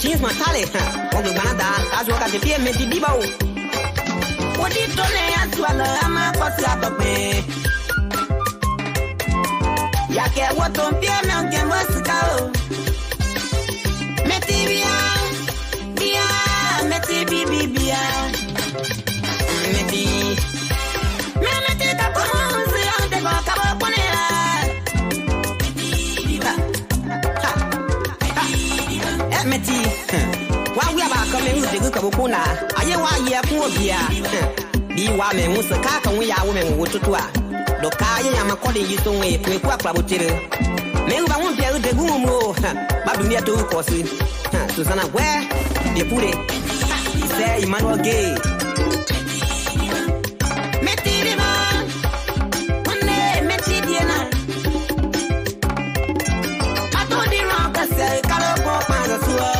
change my talent. On the Canada, as well as the PM Dibo. What did you say? As well, I'm a possible man. Yake, what don't be a man can was go. Metibia, Bia, Metibia, Meti. Meti, the Commons, the Bacabonera. Meti, while we are coming with the good Kabukuna, I am 1 year poor beer. Be woman was a cat and we are women with Tutua. The car I am according you to me, we quack about it. Maybe I won't be able to go, but we need to cause it. Susanna, where they put it? Say Emmanuel Gay. Meti, one day, Meti, Diana. I told the wrong to say, Calabo, Panasua.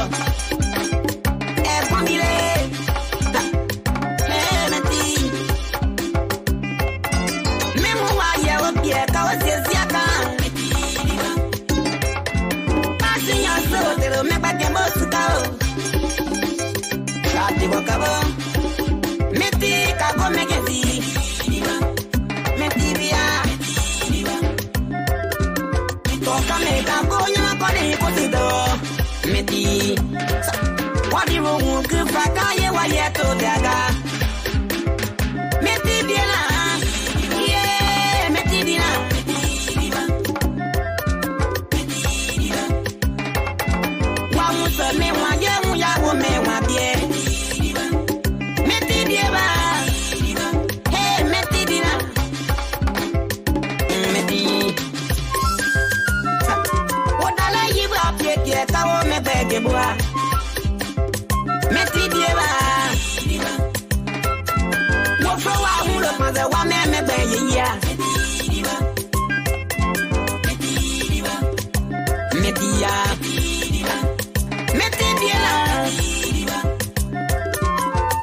Meti, what do you want to Fakaye Wayato Daga? Meti Dina, yeah, Meti Dina. Wamusa me wa yamu ya wo me wa bie. Meti Diba, hey, Meti Dina. Meti. What I like you up here, Kawo me beg you. Meti Diba. What for I would have mother one man me beg you. Metia. Meti Diba.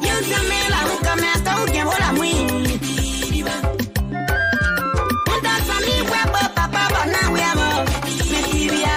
You some man who come out to get what I'm winning. What does for me, Papa, but now we are Metia.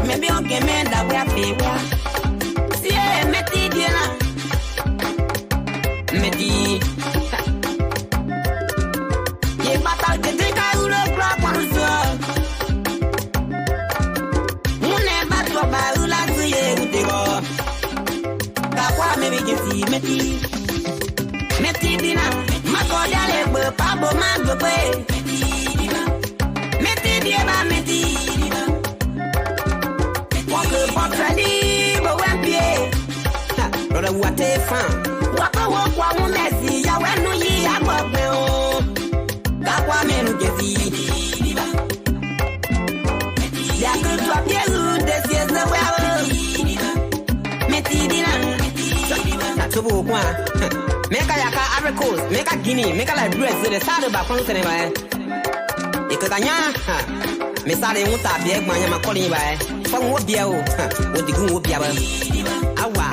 Maybe on Gemenda we are people. See, Meti Diana. Meti. Ye battle the drink I will grab one so. Mune battle by Ula to ye with the go. Kakwa maybe can see Meti. Meti Dina. Makodale, Pabo Man, the way. Meti Diana, Meti. Brother, what a fan. Walk one messy, I went no ye, I got well. Kakwa menu gezi. Ya could drop you, this is the well. Meti Dina. That's a book one. Make a yaka articles, make a guinea, make a like bread, so the sound about Constantine. Because I know, Miss Ali won't have the egg, my Yama calling by. From what be out, what the good will be about. Awa.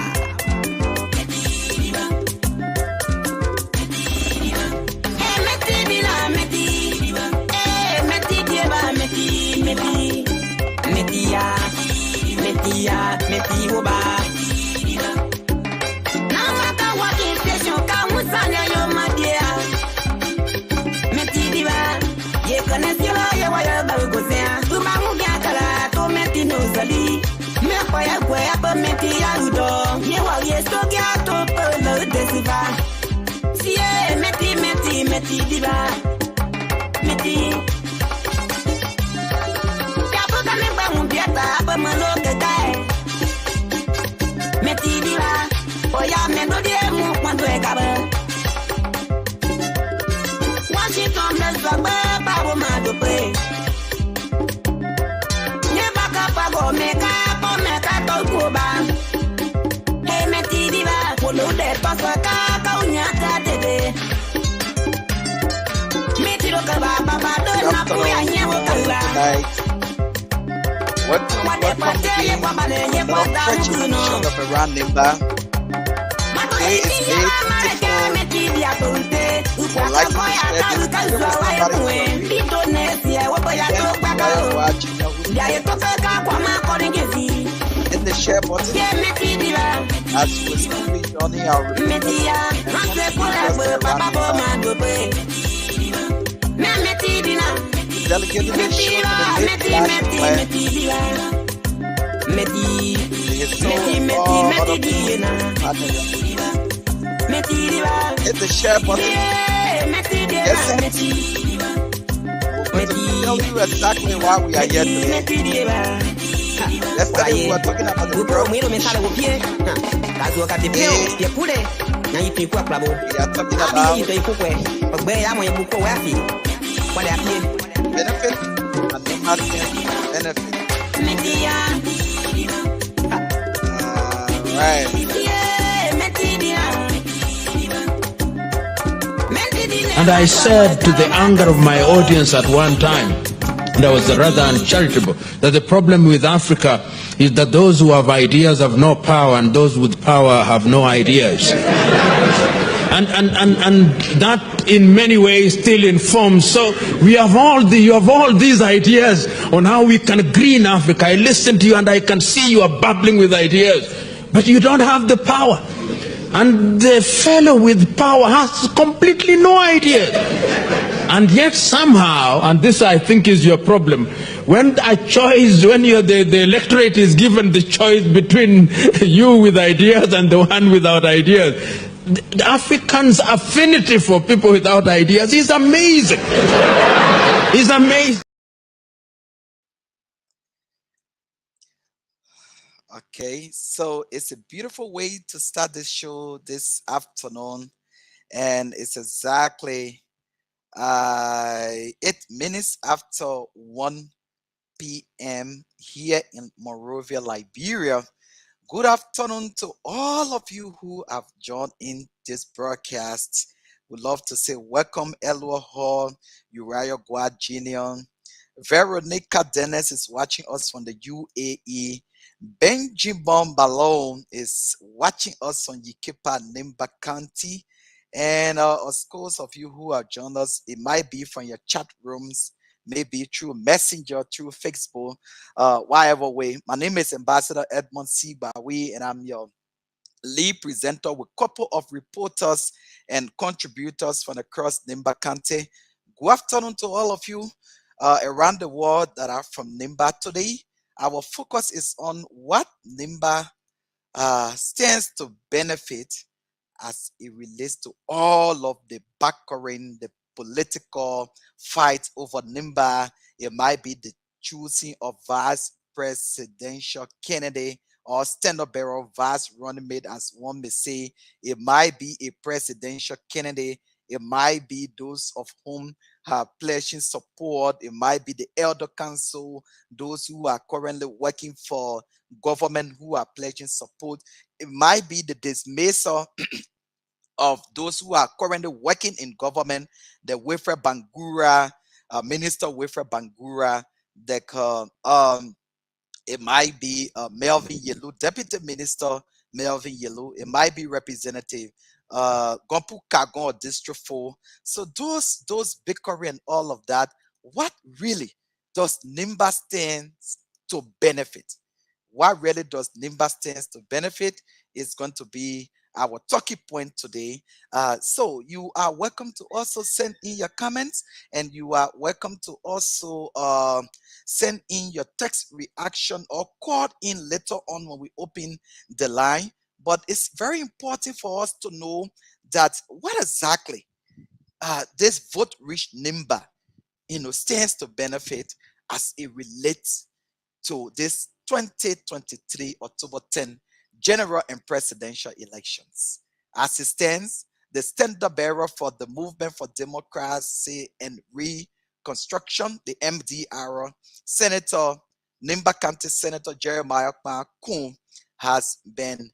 Meti Oba. Now matter what is station, come with Sanya, your my dear. Meti Diva, ye can see your wire bagozia. To Mamugakala, to Meti no Sali. Me for your way up a Meti Arudo. Ye will ye so get to Polo Desiva. See, Meti. meti diva, meti. Kapo kame ba mumpiata, apa maloke kae. Meti diva, oya mendo die mu kwando e kabe. Washington bless the babo madope. Never kapago meka to kuba. Hey meti diva, polo de pasaka ka unyaka dede. Meti lo kaba baba do na puya nyewo kala. Welcome again. Shut up around Nimba. Today is day 24. I'd like to share this in the share button as we speak on our delegating the show to hit the share button. Yes, we'll tell you exactly why we are here today. Yesterday we were talking about the growth. We are talking about benefit and benefit. Right. And I said to the anger of my audience at one time, that was rather uncharitable, that the problem with Africa is that those who have ideas have no power and those with power have no ideas. And that in many ways still informs. So you have all these ideas on how we can green Africa. I listen to you and I can see you are babbling with ideas, but you don't have the power. And the fellow with power has completely no idea. And yet somehow, and this I think is your problem, when the electorate is given the choice between you with ideas and the one without ideas, the Africans' affinity for people without ideas is amazing. It's amazing. Okay, so it's a beautiful way to start this show this afternoon, and it's exactly 8 minutes after 1 p.m. here in Monrovia, Liberia. Good afternoon to all of you who have joined in this broadcast. We'd love to say welcome, Elwa Hall, Uriah Guad Jr. Veronica Dennis is watching us from the UAE. Benjamin Balone is watching us from Yikipa, Nimba County. And of course, of you who have joined us, it might be from your chat rooms, maybe through Messenger, through Facebook, whatever way. My name is Ambassador Edmund C. Gbarwee, and I'm your lead presenter with a couple of reporters and contributors from across Nimba County. Good afternoon to all of you around the world that are from Nimba today. Our focus is on what Nimba stands to benefit as it relates to all of the background, the political fight over Nimba. It might be the choosing of vice presidential candidate or stand-up bearer, vice running mate, as one may say. It might be a presidential candidate. It might be those of whom are pledging support. It might be the elder council, those who are currently working for government who are pledging support. It might be the dismissal of those who are currently working in government, the Wilfred Bangura, Minister Wilfred Bangura, it might be Melvin Yelu, Deputy Minister Melvin Yelu. It might be Representative Gompu Kagon, District 4. So those bickering and all of that, what really does Nimba stand to benefit? What really does Nimba stand to benefit is going to be our talking point today. So you are welcome to also send in your comments, and you are welcome to also send in your text reaction or call in later on when we open the line. But it's very important for us to know that what exactly this vote rich Nimba, stands to benefit as it relates to this 2023 October 10 general and presidential elections. As it stands, the standard bearer for the Movement for Democracy and Reconstruction, the MDR, Senator Nimba County Senator Jeremiah Kun, has been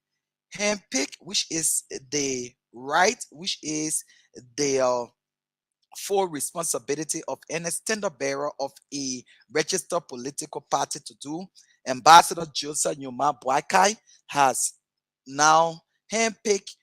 handpicked, which is the right, which is the full responsibility of any standard bearer of a registered political party to do. Ambassador Joseph Nyuma Boakai has now handpicked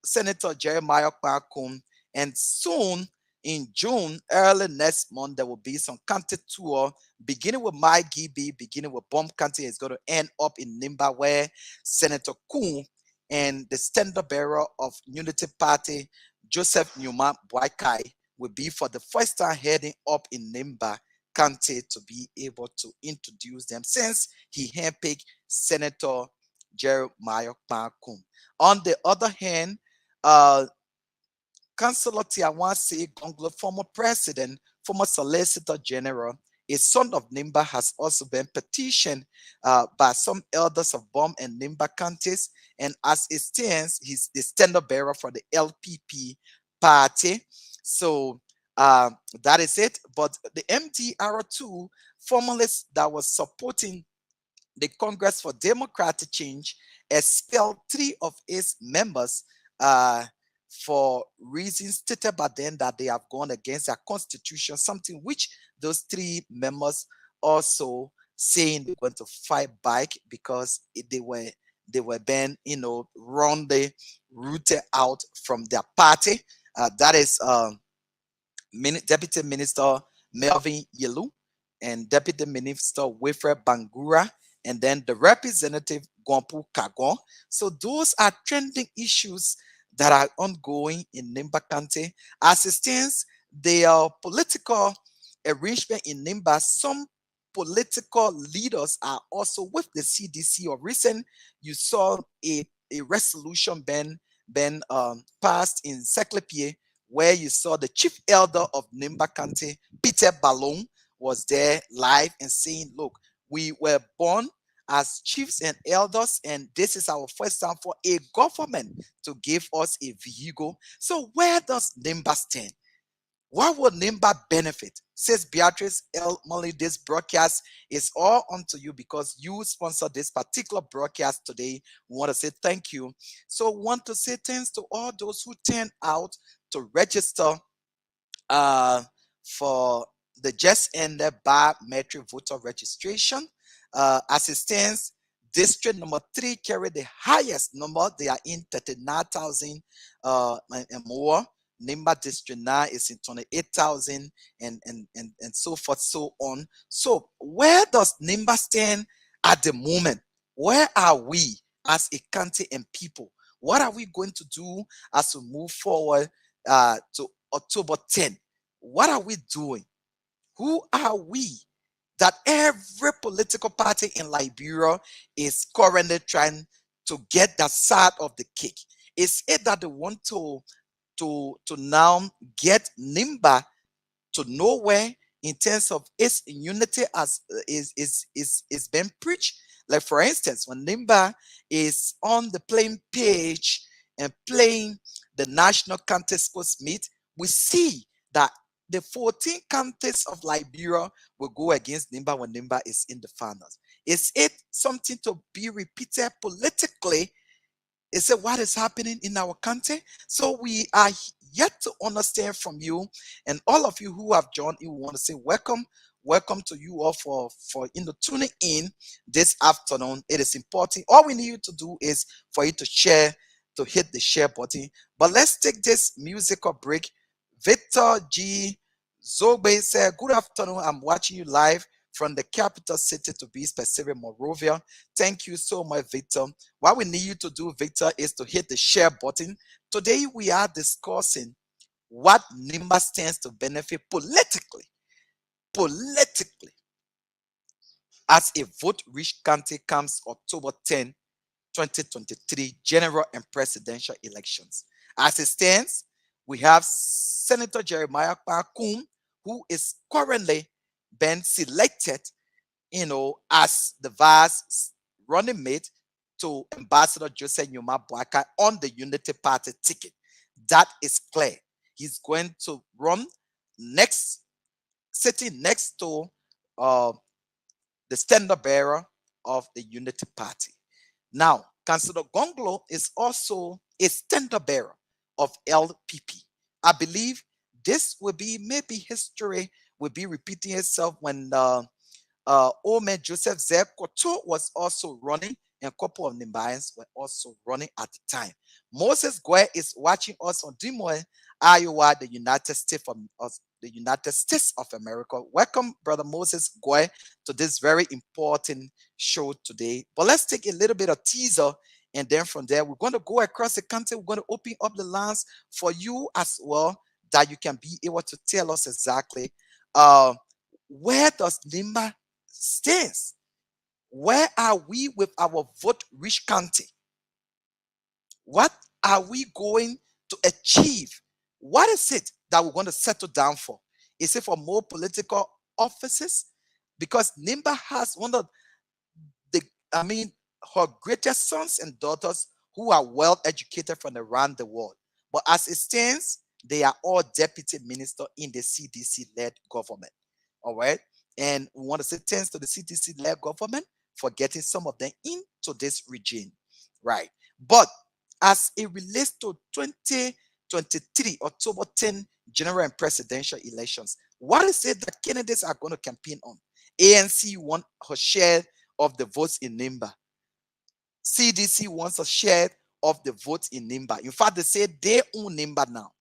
Senator Jeremiah Kpakum, and soon in June, early next month, there will be some county tour beginning with my GB, beginning with Bomb County. It's going to end up in Nimba, where Senator Kun and the standard bearer of Unity Party, Joseph Nyuma Boakai, will be for the first time heading up in Nimba County to be able to introduce them, since he handpicked Senator Jeremiah Kpakum. On the other hand, Councillor Tiawase Gonglo, former president, former solicitor general, a son of Nimba, has also been petitioned by some elders of Bom and Nimba counties, and as it stands, he's the standard bearer for the LPP party. So that is it. But the MDR2 formalists that was supporting the Congress for Democratic Change expelled 3 of its members for reasons stated by them that they have gone against their constitution, something which those 3 members also saying they're going to fight back, because they were been, wrongly rooted out from their party. That is Deputy Minister Melvin Yelu and Deputy Minister Wilfred Bangura, and then the Representative Gwampu Kagon. So those are trending issues that are ongoing in Nimba County. As it stands, the political arrangement in Nimba, some political leaders are also with the CDC. Or recent, you saw a resolution been passed in Seklepie, where you saw the chief elder of Nimba County, Peter Ballon, was there live and saying, look, we were born as chiefs and elders, and this is our first time for a government to give us a vehicle. So where does Nimba stand? What will Nimba benefit? Says Beatrice L. Molly, this broadcast is all unto you because you sponsored this particular broadcast today. We want to say thank you. So we want to say thanks to all those who turned out to register for the just ended biometric voter registration. As it stands, district number 3 carried the highest number. They are in 39,000 and more. Nimba district 9 is in 28,000 and so forth, so on. So where does Nimba stand at the moment? Where are we as a county and people? What are we going to do as we move forward to October 10? What are we doing? Who are we that every political party in Liberia is currently trying to get that side of the cake? Is it that they want to now get Nimba to nowhere in terms of its unity as is being preached? Like, for instance, when Nimba is on the playing page and playing the national county sports meet, we see that the 14 counties of Liberia will go against Nimba when Nimba is in the finals. Is it something to be repeated politically? Is it what is happening in our country? So we are yet to understand from you, and all of you who have joined, you want to say welcome to you all for tuning in this afternoon. It is important. All we need you to do is for you to share, to hit the share button. But let's take this musical break. Victor G. Zobe said, good afternoon. I'm watching you live from the capital city, to be specific, Monrovia. Thank you so much, Victor. What we need you to do, Victor, is to hit the share button. Today, we are discussing what Nimba stands to benefit politically, as a vote-rich county comes October 10, 2023 general and presidential elections. As it stands, We have Senator Jeremiah Kpakum, who is currently been selected, as the vice running mate to Ambassador Joseph Nyuma Boakai on the Unity Party ticket. That is clear. He's going to run sitting next to the standard bearer of the Unity Party. Now, Councillor Gonglo is also a standard bearer of LPP. I believe this will be, maybe history will be repeating itself when old man Joseph Zeb Koto was also running, and a couple of Nimbayans were also running at the time. Moses Gbarwee is watching us on Des Moines, Iowa, the United States of America. Welcome, Brother Moses Gbarwee, to this very important show today. But let's take a little bit of teaser, and then from there, we're going to go across the country. We're going to open up the lines for you as well, that you can be able to tell us exactly where does Nimba stands. Where are we with our vote-rich county? What are we going to achieve? What is it that we're going to settle down for? Is it for more political offices? Because Nimba has one of her greatest sons and daughters who are well educated from around the world. But as it stands, they are all deputy minister in the CDC-led government. All right. And we want to say thanks to the CDC-led government for getting some of them into this regime. Right. But as it relates to 2023 October 10 general and presidential elections, what is it that candidates are going to campaign on? ANC wants her share of the votes in Nimba. CDC wants a share of the votes in Nimba. In fact, they say they own Nimba now.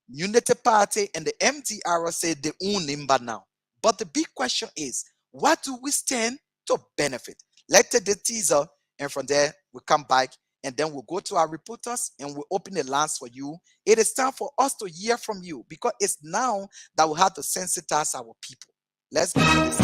Unity Party and the MTR say they own Nimba now. But the big question is, what do we stand to benefit? Let's take the teaser, and from there, we'll come back, and then we'll go to our reporters, and we'll open the lines for you. It is time for us to hear from you, because it's now that we have to sensitize our people. Let's go to this.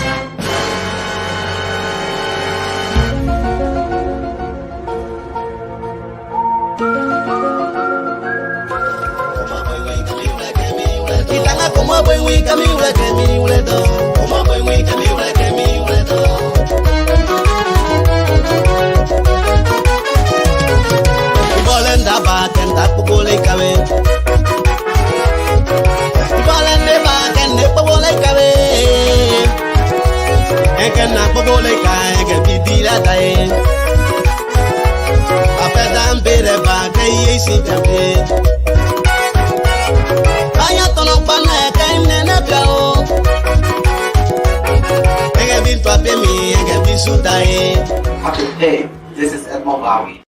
Hey, this is Edmund.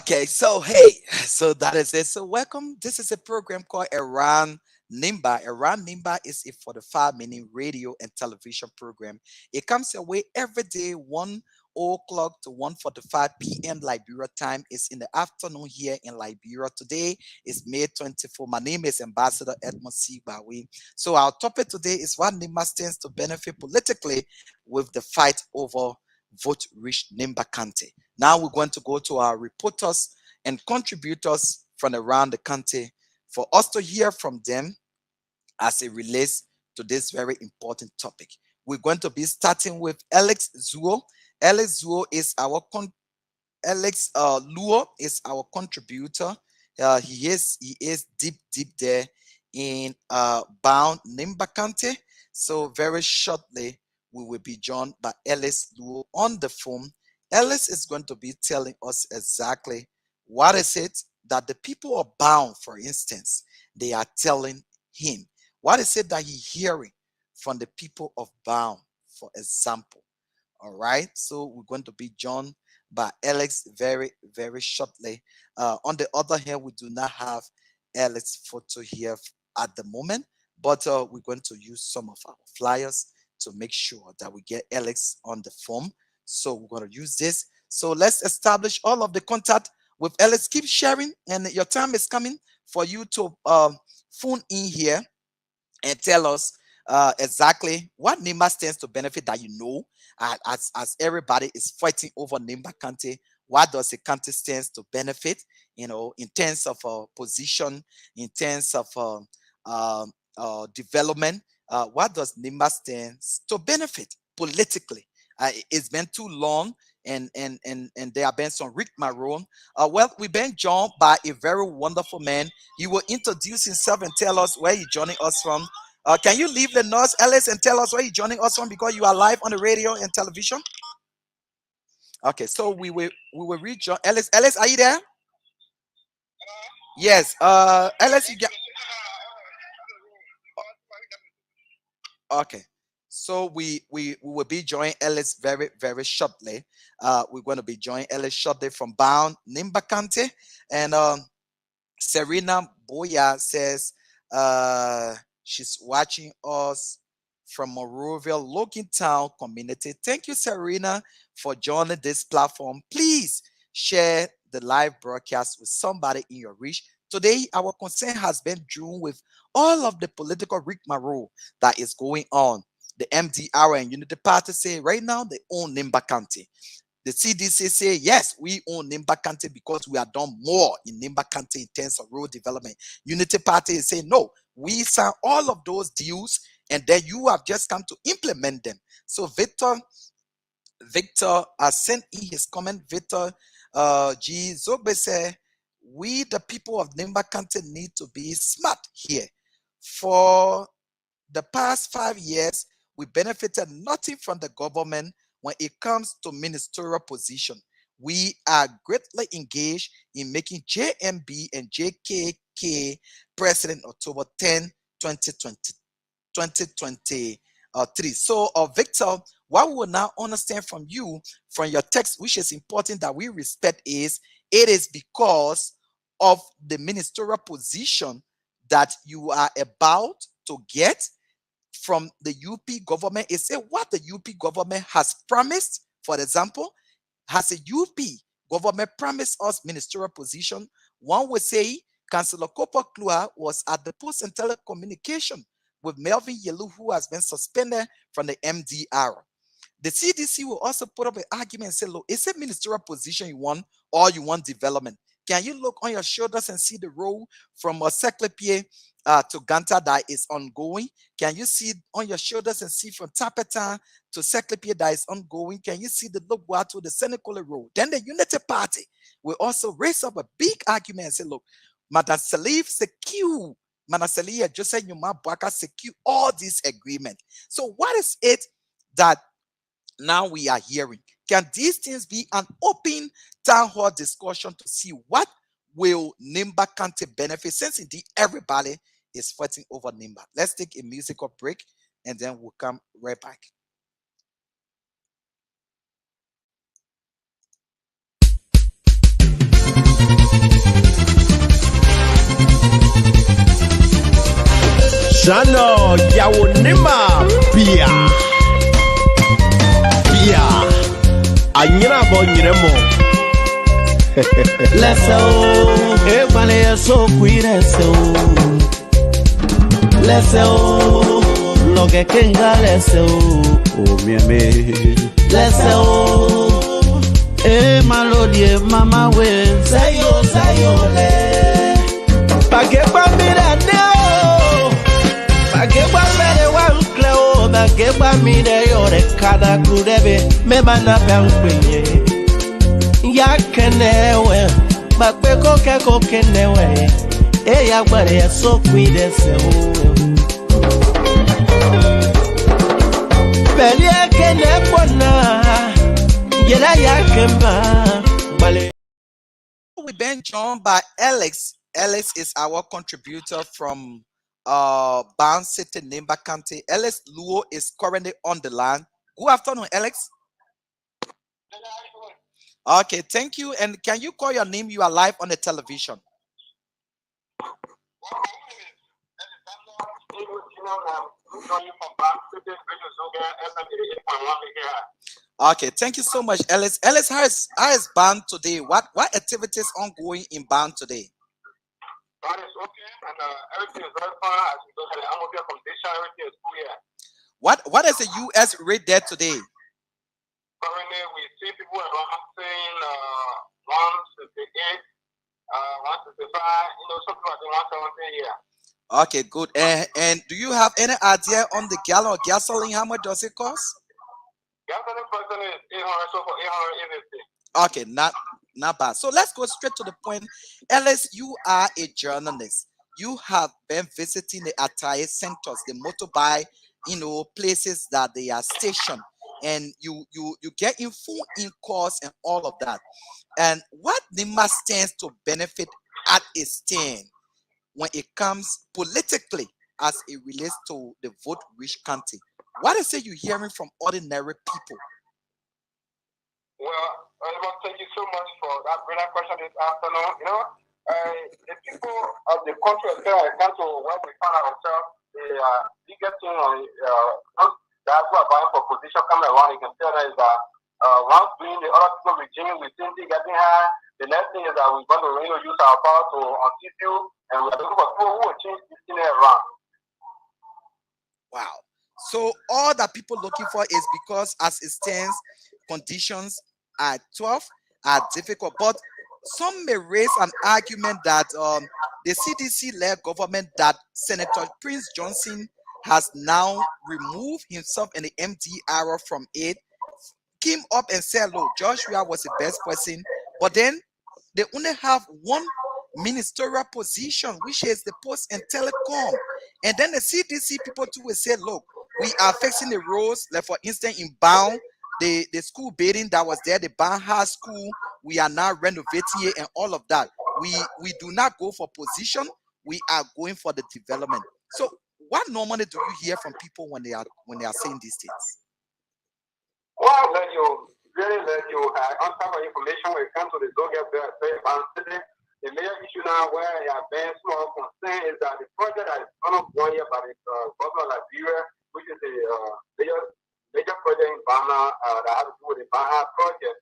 Okay, so that is it. So welcome. This is a program called Around Nimba. Around Nimba is a 45-minute radio and television program. It comes your way every day, 1:00 to 1:45 p.m. Liberia time. Is in the afternoon here in Liberia. Today is May 24. My name is Ambassador Edmund Gbarwee. So our topic today is what Nimba stands to benefit politically with the fight over vote-rich Nimba County. Now we're going to go to our reporters and contributors from around the country for us to hear from them as it relates to this very important topic. We're going to be starting with Alex Zuo. Alex Zuo is our Luo is our contributor. He is deep there in bound Nimba County. So very shortly we will be joined by Ellis Luo on the phone. Ellis is going to be telling us exactly what is it that the people are bound, for instance, they are telling him. What is it that he's hearing from the people of bound, for example? All right, so we're going to be joined by Alex very, very shortly. On the other hand, we do not have Alex photo here at the moment, but we're going to use some of our flyers to make sure that we get Alex on the phone. So we're going to use this. So let's establish all of the contact with Alex. Keep sharing, and your time is coming for you to phone in here and tell us exactly what Nimba stands to benefit that you know, as everybody is fighting over Nimba County. What does the county stands to benefit? In terms of position, in terms of development. What does Nimba stands to benefit politically? It's been too long, and there have been some Rick Maroon. Well, we've been joined by a very wonderful man. He will introduce himself and tell us where he's joining us from. Can you leave the noise, Ellis, and tell us where you're joining us from, because you are live on the radio and television? Okay, so we will rejoin Ellis. Ellis, are you there? Yes. Ellis, you get. Okay. So we will be joining Ellis very, very shortly. We're going to be joining Ellis shortly from Bound, Nimba County. And Serena Boya says she's watching us from Monrovia, Logan Town community. Thank you, Serena, for joining this platform. Please share the live broadcast with somebody in your reach. Today, our concern has been drawn with all of the political rigmarole that is going on. The MDR and Unity Party say right now they own Nimba County. The CDC say, yes, we own Nimba County because we have done more in Nimba County in terms of road development. Unity Party is saying, no, we signed all of those deals and then you have just come to implement them. So Victor has sent in his comment. Victor G. Zogbe said, we, the people of Nimba County, need to be smart here. For the past 5 years, we benefited nothing from the government when it comes to ministerial position. We are greatly engaged in making JMB and JKK president October 10, 2023. So, Victor, what we will now understand from you, from your text, which is important that we respect, is it is because of the ministerial position that you are about to get from the UP government. Is it what the UP government has promised? For example, has the UP government promised us ministerial position? One would say Councillor Cooper Klua was at the Post and Telecommunication with Melvin Yelu, who has been suspended from the MDR. The CDC will also put up an argument and say, look, is it ministerial position you want or you want development? Can you look on your shoulders and see the road from Seklepie to Ganta that is ongoing? Can you see on your shoulders and see from Tapetan to Seklepie that is ongoing? Can you see the Lubwa to the Senecole Road? Then the Unity Party will also raise up a big argument and say, look, Madam Salif secure, Madam Salif just said Yuma Baka secure all these agreements. So what is it that now we are hearing? Can these things be an open town hall discussion to see what will Nimba County benefit, since indeed everybody is fighting over Nimba? Let's take a musical break and then we'll come right back. Shano yawo Nimba Pia Anyina bo nyiremo Leso Ebale so cuireso Leso Loge kenga leso O mieme Leso Malodie mama we Sayo le Pageba mirane Pageba mere wa ukleo Pageba mire yore kada kudebe Mebana penkwenye Yakenewe Bakbeko keko kenewe Yagbare so cuireso Belie kene bona Yela yakemba Bale. We've been joined by Alex. Alex is our contributor from Bound City, Nimba County. Alex Luo is currently on the line. Good afternoon, Alex. Okay, thank you. And can you call your name? You are live on the television. Okay, thank you so much, Ellis. Ellis, how is Band today? What activities ongoing in Band today? That is okay, and everything is very fine. As we go to the annual competition, everything is cool here. What is the US rate there today? Currently, we see people around saying 168, 165. Something like 170 here. Okay, good. And do you have any idea on the gallon of gasoline? How much does it cost? Gasoline person is 800, so for 880. Okay, not bad. So let's go straight to the point. Ellis, you are a journalist. You have been visiting the attire centers, the motorbike, places that they are stationed, and you get in full in course and all of that. And what Nimba stands to benefit at a stand when it comes politically as it relates to the vote-rich county? What is it you're hearing from ordinary people? Well, I want to thank you so much for that brilliant question this afternoon. The people of the country as well, come to where we find ourselves, the biggest thing on that who are vying for position coming around, you can tell that is that once doing the other people regime, we think they're getting high. The next thing is that we're going to use our power to unseat you, and we're looking for people who will change this thing around. Wow. So all that people looking for is because as it stands, conditions are tough, are difficult. But some may raise an argument that the CDC-led government that Senator Prince Johnson has now removed himself and the MDR from it came up and said, look, Joshua was the best person, but then they only have one ministerial position, which is the post and telecom. And then the CDC people too will say, look, we are fixing the roads, like for instance in Bound, the school building that was there, the Bound High School, we are now renovating it and all of that. We do not go for position, we are going for the development. So what normally do you hear from people when they are saying these things? Well, really let you on top of information when it comes to the Zoga City. The major issue now where I have been small concern is that the project that is on 1 year by the government of Liberia, which is a major project in Ghana that has to do with the Baha project.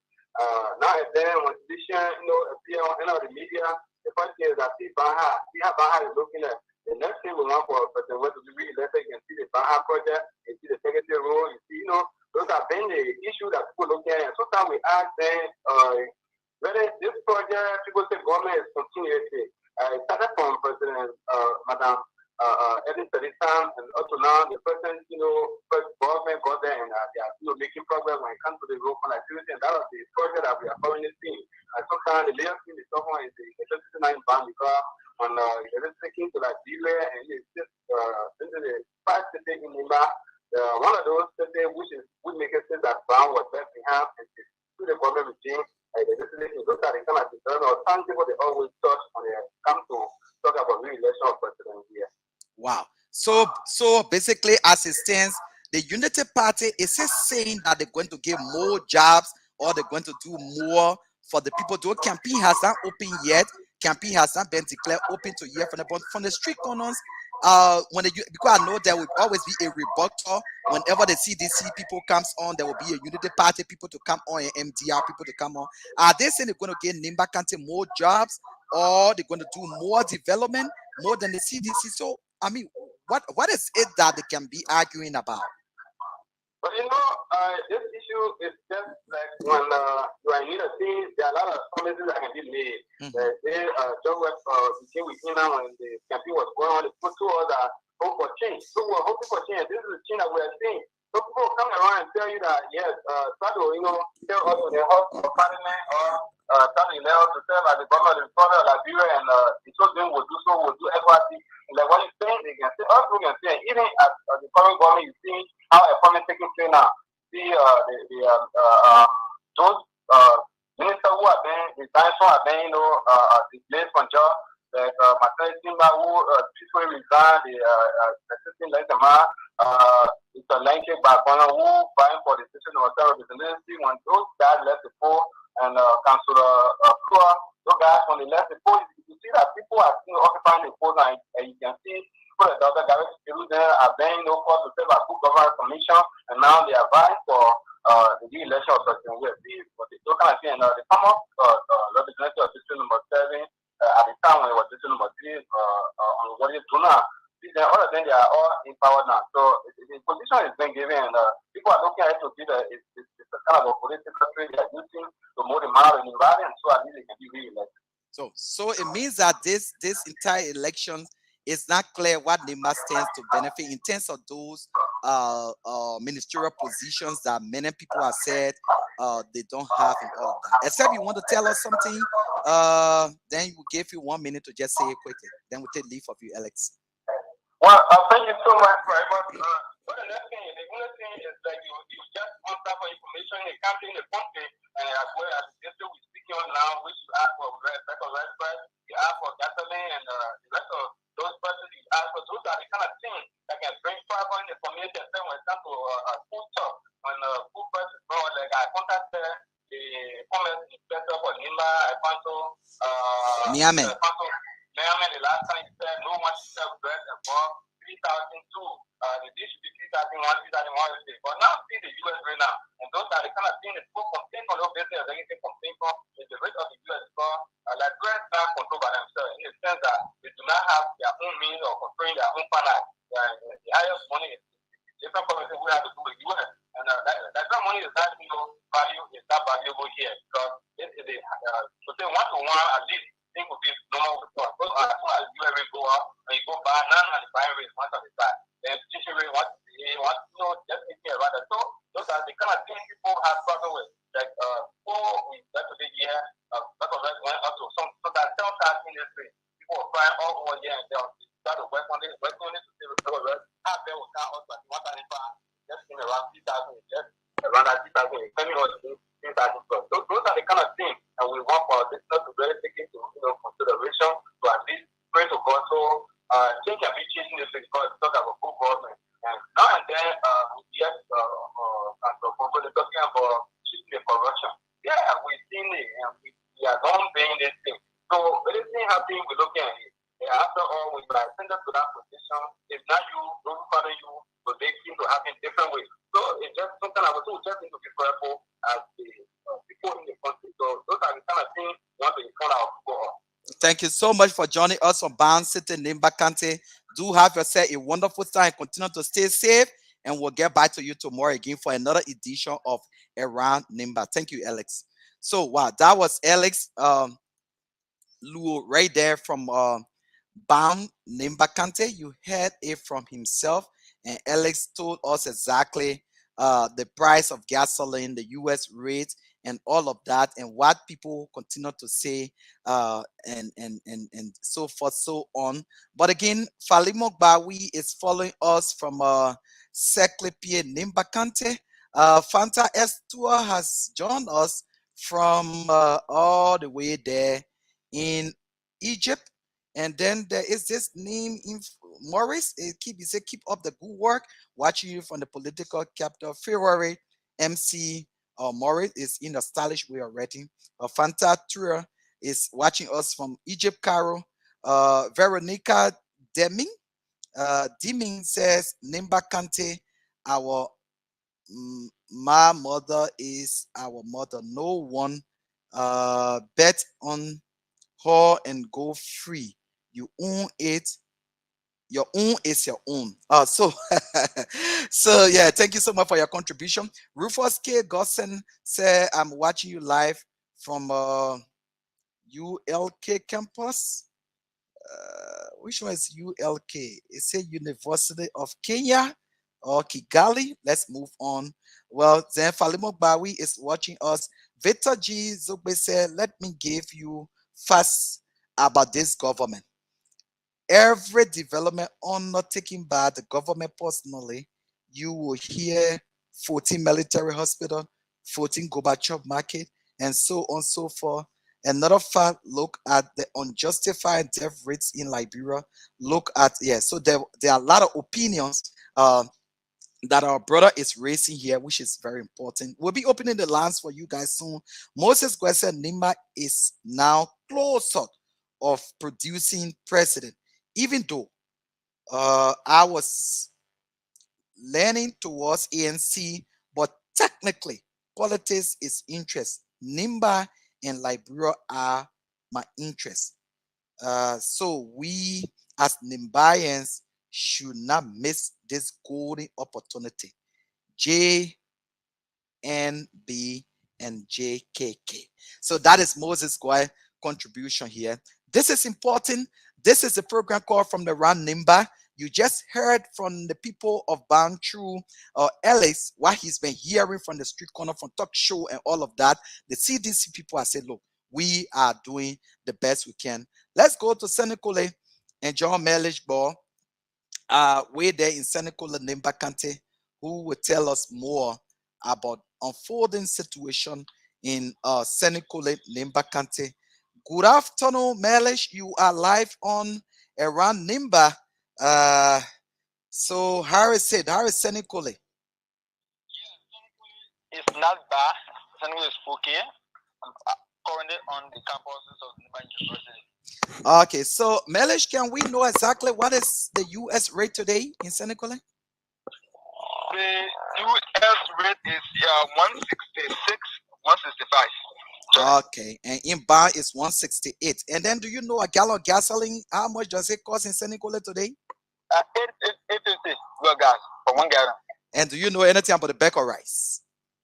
Now and then when decision appear on the media, the first thing is that see how Baha is looking at. The next thing we want for President West to be re-elected, you can see the Baha project, you see the secretary role, you see, those have been the issue that people look at. And sometimes we ask them, whether this project, people say government is continuously. It started from President Madam Edmund and up to now, the president, first government got there and they are making progress when it comes to the road connectivity, and that was the project that we are currently seeing. And sometimes the latest thing is someone is the electricity line ban because when electricity came to Liberia and it's just into the 5 cities in Nimba, one of those cities which make it say that ban was left behind and to the government regime. Those are the kind of development or tangible they always touch when they come to talk about re-election of president here. Wow. So basically, as it stands, the Unity Party is saying that they're going to give more jobs or they're going to do more for the people. Though campaign has not opened yet, campaign has not been declared open to hear from the street corners. Because I know there will always be a rebuttal whenever the CDC people comes on. There will be a Unity Party people to come on and MDR people to come on. Are they saying they're going to give Nimba County more jobs or they're going to do more development more than the CDC? So I mean, what is it that they can be arguing about? But this issue is just like when you are in a thing, there are a lot of promises that can be made. Joe West became with him now when the campaign was going on. They put to us that hope for change. So we're hoping for change. This is the change that we are seeing. So people come around and tell you that yes, try to tell us in the House of Parliament or tell to tell the government of Liberia and the children will do so, will do everything. Like what you saying, they can say, us we can say, even at the current government, you see how a farming taking place now. See those ministers who have been resigned, who have been displaced from job, like Martin Nimba who peacefully resigned, the assistant Lentama, Mr. Lanke Gbarwee who vying for the position of representative. When those guys left the poll and Councillor Kua, those guys when they left the poll, you see that people are still occupying the poll, and you can see people like Dr. Gbarwee there are being called to serve as good government commission, and now they are vying for the re-election of President West. But they don't kind of see, and they come up representative of district number 7 at the time when it was district number 3, on what you do now. All of them, they are all in power now. So the position is being given, and people are looking at it to see that it's a kind of a political trade they are using to move them out of the environment so at least they can be re-elected. So it means that this entire election is not clear what Nimba stands to benefit in terms of those ministerial positions that many people have said they don't have and all of that. Except you want to tell us something, then we'll give you 1 minute to just say it quickly. Then we'll take leave of you, Alex. Well, thank you so much for everyone. But the next thing, the only thing is that you just want that for information in country, in the country, and as well as the district we're speaking on now, which you ask for respect of respect, you ask for gasoline, and the rest of those persons you ask for, those are the kind of things that can bring travel information. Then when it comes to food stuff, when food prices grow, like I contacted the commerce inspector for Nimba, Niamey. The last time he said no one should sell bread above 3,002. The dish should be 3,001, 3,100. But now see the US right now. And those are the kind of things that people complain for those business they can complain for is the rate of the US dollar. Like bread not controlled by themselves in the sense that they do not have their own means of controlling their own finance. The highest money is different currency we have to do with US. And that money is not value is not valuable here because it is to say one to one at least. Would be normal report. So as soon as you ever go up and you go buy none and the buying rate once on the side, then teaching rate once just thinking about that. So those are the kind of things people have struggled with. Like we got to the year, that went up to sometimes 7,000 industry. People were crying all over here and they start to work on it to see the progress. Half there will count us like 1,005, just in around 3,000, just around that 3,000, coming on to 3,000 plus. So those are the kind of things and we want for our listeners to really take into consideration to at least pray to God. So things can be changing this because it's talk about good government. And now and then we hear talking about shifting corruption. Yeah, we've seen it and we are not paying this thing. So anything happening, we're looking at it. And after all, we are sent to that position. If not you, those who follow you, but they seem to happen different ways. So it's just something I was just need to be careful as the people in the country. So those are the kind of things we want to inform our people of. Thank you so much for joining us on Bound City, Nimba County. Do have yourself a wonderful time. Continue to stay safe, and we'll get back to you tomorrow again for another edition of Around Nimba. Thank you, Alex. So, wow, that was Alex Luo right there from Bound Nimba County. You heard it from himself, and Alex told us exactly the price of gasoline, the US rate, and all of that, and what people continue to say, and so forth, so on. But again, Falimo Gbarwee is following us from Seklepie Nimba County. Fanta Estua has joined us from all the way there in Egypt. And then there is this name in Morris. He said, keep up the good work. Watching you from the political capital, February. MC Morris is in a stylish way already. Fanta Tour is watching us from Egypt, Cairo. Veronica Deming. Deming says, Nimba Kante, our my mother is our mother. No one bet on her and go free. You own it. Your own is your own. So yeah, thank you so much for your contribution. Rufus K. Gossen said, I'm watching you live from ULK campus. Which one is ULK? It says University of Kenya or Kigali. Let's move on. Well, then Falimo Gbarwee is watching us. Victor G. Zugbe said, let me give you facts about this government. Every development undertaken by the government personally, you will hear 14 military hospital, 14 Gorbachev market, and so on and so forth. Another fact, look at the unjustified death rates in Liberia. Look at, so there are a lot of opinions that our brother is raising here, which is very important. We'll be opening the lines for you guys soon. Moses Gwese Nimba is now closer of producing president, even though I was leaning towards ANC, but technically politics is interest. Nimba and Liberia are my interest. So we as Nimbayans should not miss this golden opportunity. JNB and JKK. So that is Moses Gbarwee contribution here. This is important. This is a program called From the Round Nimba. You just heard from the people of Bantu or Ellis what he's been hearing from the street corner, from talk show and all of that. The CDC people have said, look, we are doing the best we can. Let's go to Senekole and John Melish Ball, way there in Senekole, Nimba County, who will tell us more about unfolding situation in Senekole, Nimba County. Good afternoon, Melish. You are live on around Nimba. So Harry said, Harry Senekole. It's not bad. Senekole is okay. I'm currently on the campuses of Nimba University. Okay, so Melish, can we know exactly what is the US rate today in Senekole? The US rate is 166, 165. Okay, and in bar is 168. And then do you know a gallon of gasoline? How much does it cost in Senekole today? 850 gas for 1 gallon. And do you know anything about the bag of rice?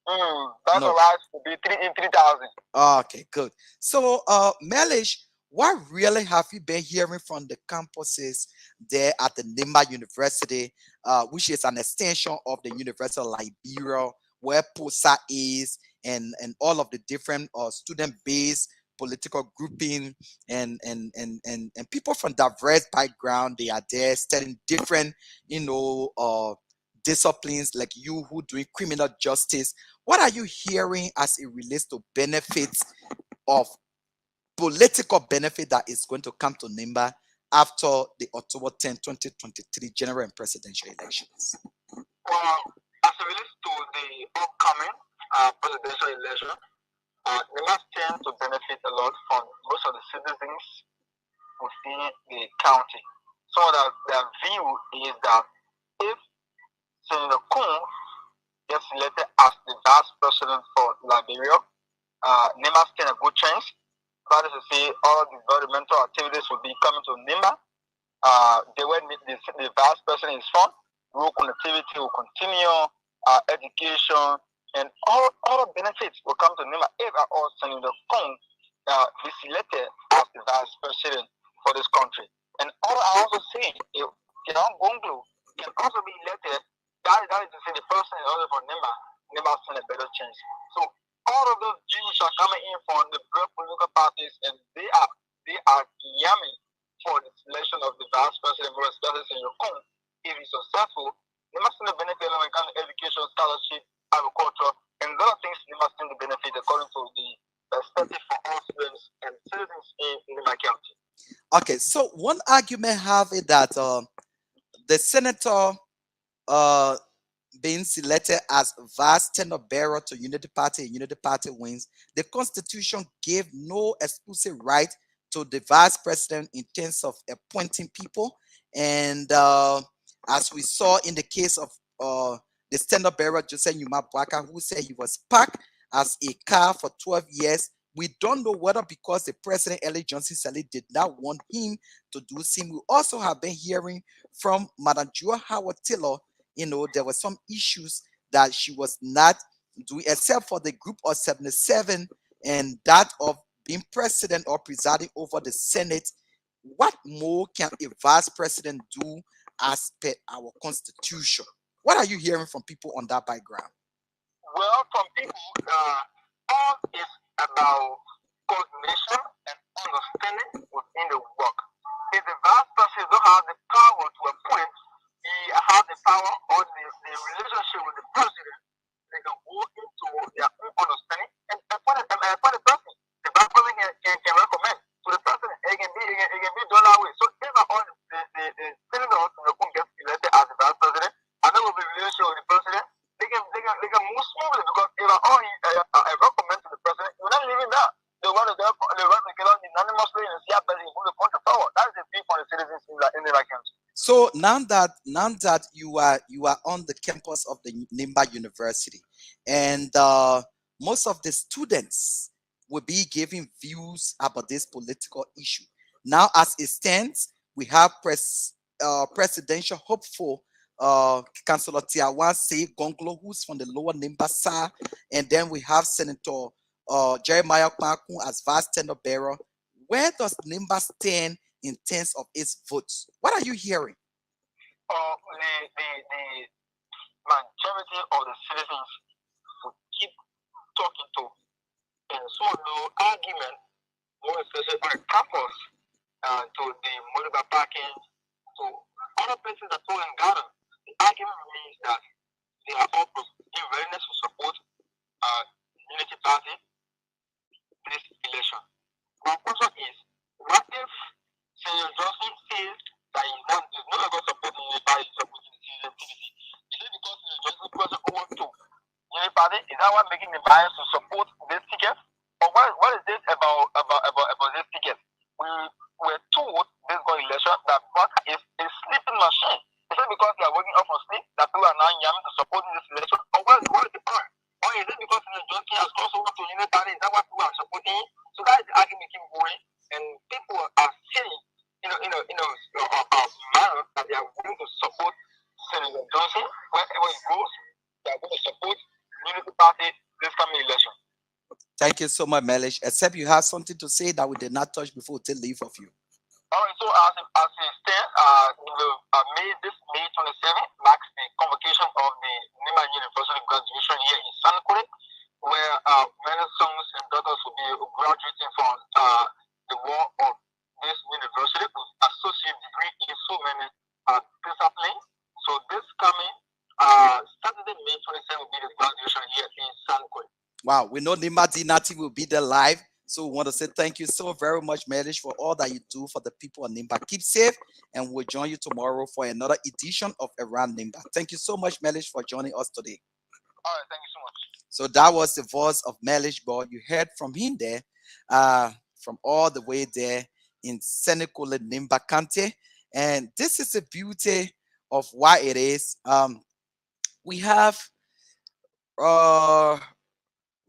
Bag of rice will be 3,000. Okay, good. So, Melish, what really have you been hearing from the campuses there at the Nimba University, which is an extension of the University of Liberia, where POSA is, and all of the different student-based political grouping and people from diverse background, they are there studying different, disciplines, like you who doing criminal justice. What are you hearing as it relates to benefits of political benefit that is going to come to Nimba after the October 10, 2023 general and presidential elections? Well, as it relates to the upcoming presidential election, Nimba stand to benefit a lot from most of the citizens within the county. So that their view is that if Senator Kun gets elected as the vice president for Liberia, Nimba stand a good chance. That is to say, all the developmental activities will be coming to Nimba. The way the vice president is from, rural connectivity will continue, education, and all the benefits will come to Nimba if at all Senator Kun is elected as the vice president for this country. And all I also say, if Gonglu can also be elected, that is to say the person is also for Nimba stand a better chance. So all of those Jews are coming in from the political parties, and they are yamming for the selection of the vice president, Morris Senator Kun. If he's successful, they must stand to benefit when it comes to education, scholarship, agriculture, and a lot of things they must stand to benefit according to the perspective for all students and citizens in my county. Okay, so one argument have it that the senator being selected as vice tenor bearer to Unity Party and Unity Party wins, the Constitution gave no exclusive right to the vice president in terms of appointing people. And as we saw in the case of the tenor bearer, Joseph Yuma Bwaka, who said he was parked as a car for 12 years. We don't know whether because the president, Ellie Johnson Sally, did not want him to do same. We also have been hearing from Madam Joa Howard Taylor, there were some issues that she was not doing, except for the group of 77 and that of being president or presiding over the Senate. What more can a vice president do as per our Constitution? What are you hearing from people on that background? Well, from people, all is about coordination and understanding within the work. If the vice president don't have the power to appoint, he has the power or the relationship with the president, they can go into their own understanding and appoint the president. The vice president can recommend to the president. It can be done that way. So if all the senators get elected as the vice president, and then with the relationship with the president, they can move smoothly, because if all I recommend to the president, you're not leaving that. They want to get on unanimously and see how better move the country forward. That is the thing for the citizens in the country. So now that you are on the campus of the Nimba University, and most of the students will be giving views about this political issue. now as it stands, we have presidential hopeful Councillor Tiawan Say Gonglo, who's from the lower Nimba side, and then we have Senator Jeremiah Kwaku as vice tenor bearer. Where does Nimba stand in terms of its votes? What are you hearing? The majority of the citizens will keep talking to, and so no argument, more especially on the campus, to the Modiba parking, to other places that are in Ghana. The argument remains that they are all in readiness to support Unity Party this election. My question is, what if Senator Johnson says that he's no longer supporting Unity Party, he's supporting the TDC? Is it because Senator Johnson wasn't over to Unity Party? Is that what making the bias to support this ticket? Or what is this about this ticket? We were told this going election that Buck is a sleeping machine. Is it because they are waking up from sleep that people are now yamming to support this election? Or what is the point? Or is it because Senator Johnson has crossed over to Unity Party? Is that what people are supporting? So that is the argument keep going, and people are saying, manner that they are willing to support Senator Johnson wherever he goes. They are going to support Unity Party this coming election. Thank you so much, Melish. Except you have something to say that we did not touch before we take leave of you. All right, so as it stands, this May 27th marks the convocation of the Nimba University graduation here in Sankore, where many sons and daughters will be graduating from the wall of this university with associate degree in so many disciplines. So this coming Saturday, May 27th will be the graduation here in Sankore. Wow, we know Nimba Dinati will be there live. So we want to say thank you so very much, Melish, for all that you do for the people of Nimba. Keep safe, and we'll join you tomorrow for another edition of Around Nimba. Thank you so much, Melish, for joining us today. All right, thank you so much. So that was the voice of Melish Ball. You heard from him there, from all the way there in Senekole, Nimba County. And this is the beauty of why it is. We have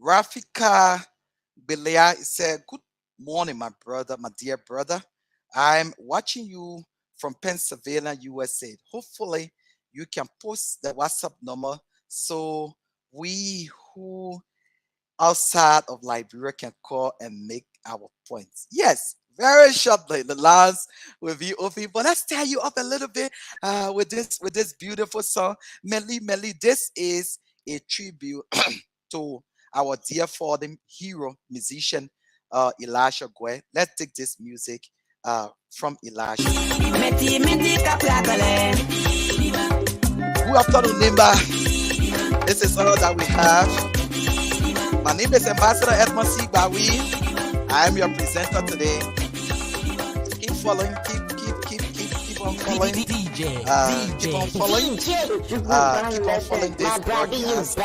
Rafika Belea said, "Good morning, my brother, my dear brother. I'm watching you from Pennsylvania, USA. Hopefully, you can post the WhatsApp number so we who outside of Liberia can call and make our points." Yes, very shortly the lines will be open. But let's tell you up a little bit with this beautiful song, Meli Meli. This is a tribute to our dear fallen hero musician Elisha Gbarwee. Let's take this music from Elisha. Who have done Nimba? This is all that we have. My name is Ambassador Edmund Gbarwee. I am your presenter today. Keep following, keep on following. Keep on following. Keep on following this broadcast.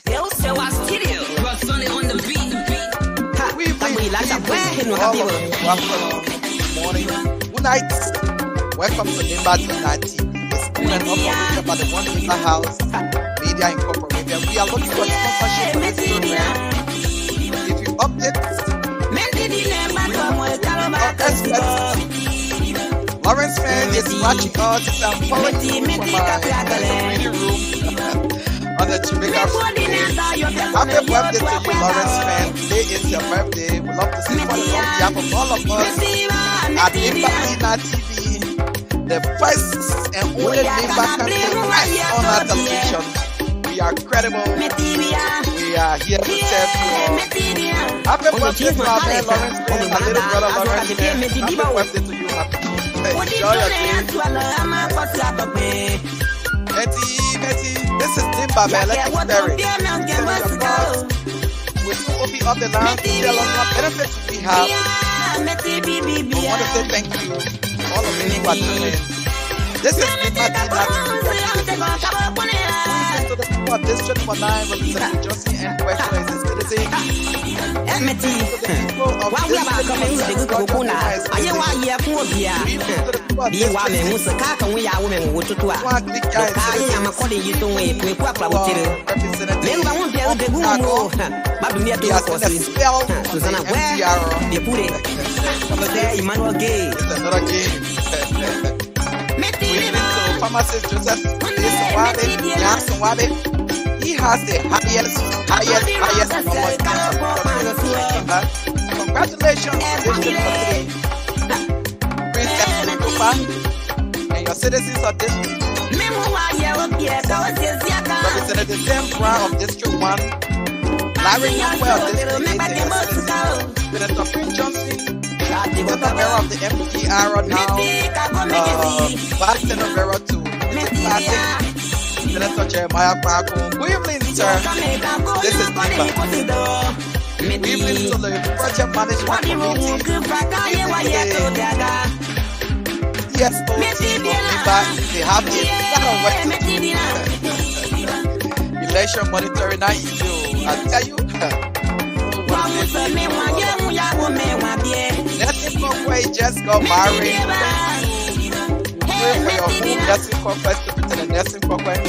Eu seu Astirio, Sunday on the beat. Morning, good night. Welcome to Nimba Dinati. It's good enough about the one in the house, Media Incorporated. We are looking for sponsorship for this program. If you update, Lawrence fan is watching us. I'm following you from my reading room on the Jamaica Freeway. Happy birthday to you, Lawrence fan. Today is your birthday. We love to say for the behalf of all of us at Nimba TV, the first and only Nimba country right on our television. We are credible. We are here to serve you all. Happy birthday to our man Lawrence fan, my little brother Lawrence fan. Happy birthday to you. Enjoy your day. Betty, this is Nimba, man. Let's get married. We'll open up the line to tell us what benefits we have. We want to say thank you to all of you who are tuning in. This is Nimba Dinati. To the people of District number 9, representing Johnson and West Places. To the people of District me who de go kuna. Aye wa ye fun obia. Bi wa me hu se ka we ya wo me wo tutu a. Ka ye ya makode yi so we ku ku akra wo tire. Me ba won bia de gu mu. Ba du mi ato ko si. Susanna where de pure. There Emmanuel Gay. Another game. Pharmacist Joseph Jackson Wabe. He has the highest number. Congratulations, Princess Lupa, and your citizens of District. Represented the same round of District 1. Larry Nimba of District 8. Senator Prince Johnson. Senator Vera of the MPR now. Vice Senator Vera to Classic. Senator Jeremiah Parko. Good evening, sir. This is Nimba. Good evening to the Project Management Committee. Yes, Nimba. They have a lot of work to do. Election monitoring, I tell you. Nothing Conway just got married. Pray for your home nursing conference to be the nursing conference.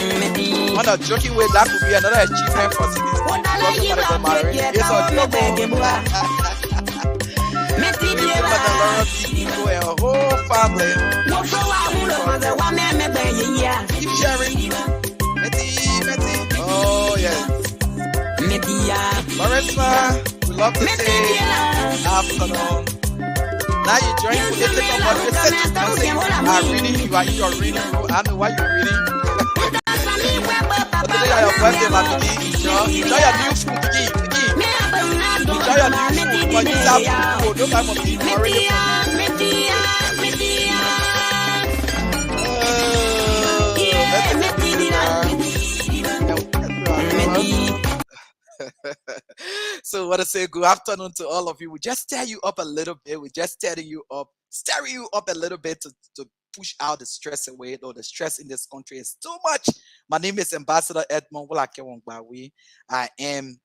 On a joking way, that would be another achievement for cities. Got married. It's a joke. People and a whole family. Keep sharing. Oh yes. Lawrence, we love to say afternoon. Now you join political moderation. Reading, you are in your reading room. I know why you're reading. But today are your birthday, my Piggy. Enjoy your new food, Piggy. Enjoy your new food. But you have food. No time of people already. So what I say, good afternoon to all of you. We just stir you up a little bit. We're just stirring you up a little bit to push out the stress away. Though the stress in this country is too much. My name is Ambassador Edmund Walakewon Gbarwee. I am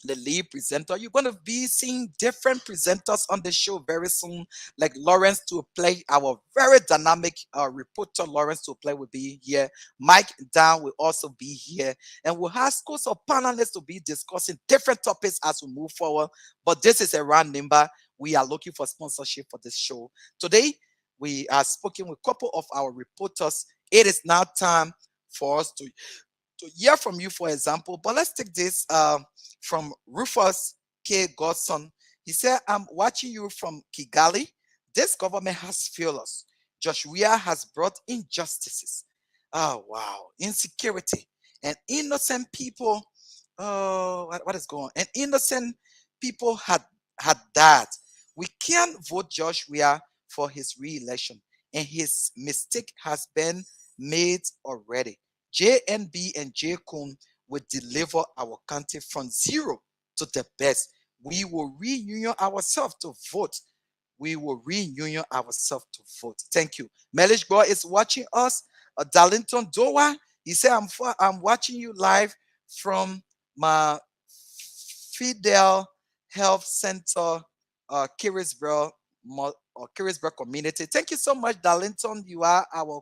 the lead presenter. You're going to be seeing different presenters on the show very soon, like Lawrence to play, our very dynamic reporter Lawrence to play will be here. Mike Dan will also be here, and we'll have schools of panelists to be discussing different topics as we move forward. But this is around Nimba. We are looking for sponsorship for this show. Today, we are speaking with a couple of our reporters. It is now time for us to hear from you, for example. But let's take this from Rufus K. Godson. He said, I'm watching you from Kigali. This government has failed us. Joshua has brought injustices. Oh, wow. Insecurity. And innocent people, what is going on? And innocent people had died. We can't vote Joshua for his re-election. And his mistake has been made already. JNB and JCON will deliver our country from zero to the best. We will reunion ourselves to vote. We will reunion ourselves to vote. Thank you. Melish Boy is watching us. Darlington Dowa, he said, I'm watching you live from my Fidel Health Center, Kirisburg community. Thank you so much, Darlington. You are our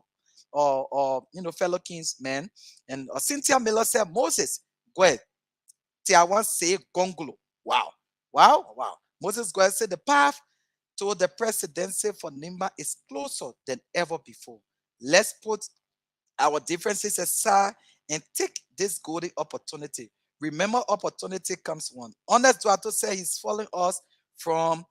fellow kinsmen. And Cynthia Miller said, Moses, go ahead. Tiawan say Gongolo. Wow. Moses go ahead said the path to the presidency for Nimba is closer than ever before. Let's put our differences aside and take this golden opportunity. Remember, opportunity comes one. Honest Duato said he's following us from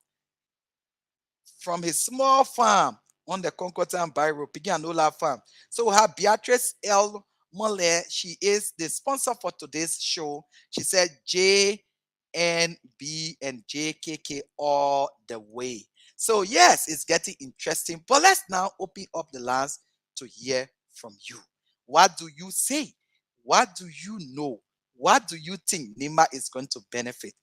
his small farm on the Concordan Biro, Piganola farm. So we have Beatrice L. Mole. She is the sponsor for today's show. She said JNB and JKK all the way. So yes, it's getting interesting. But let's now open up the lines to hear from you. What do you say? What do you know? What do you think Nimba is going to benefit?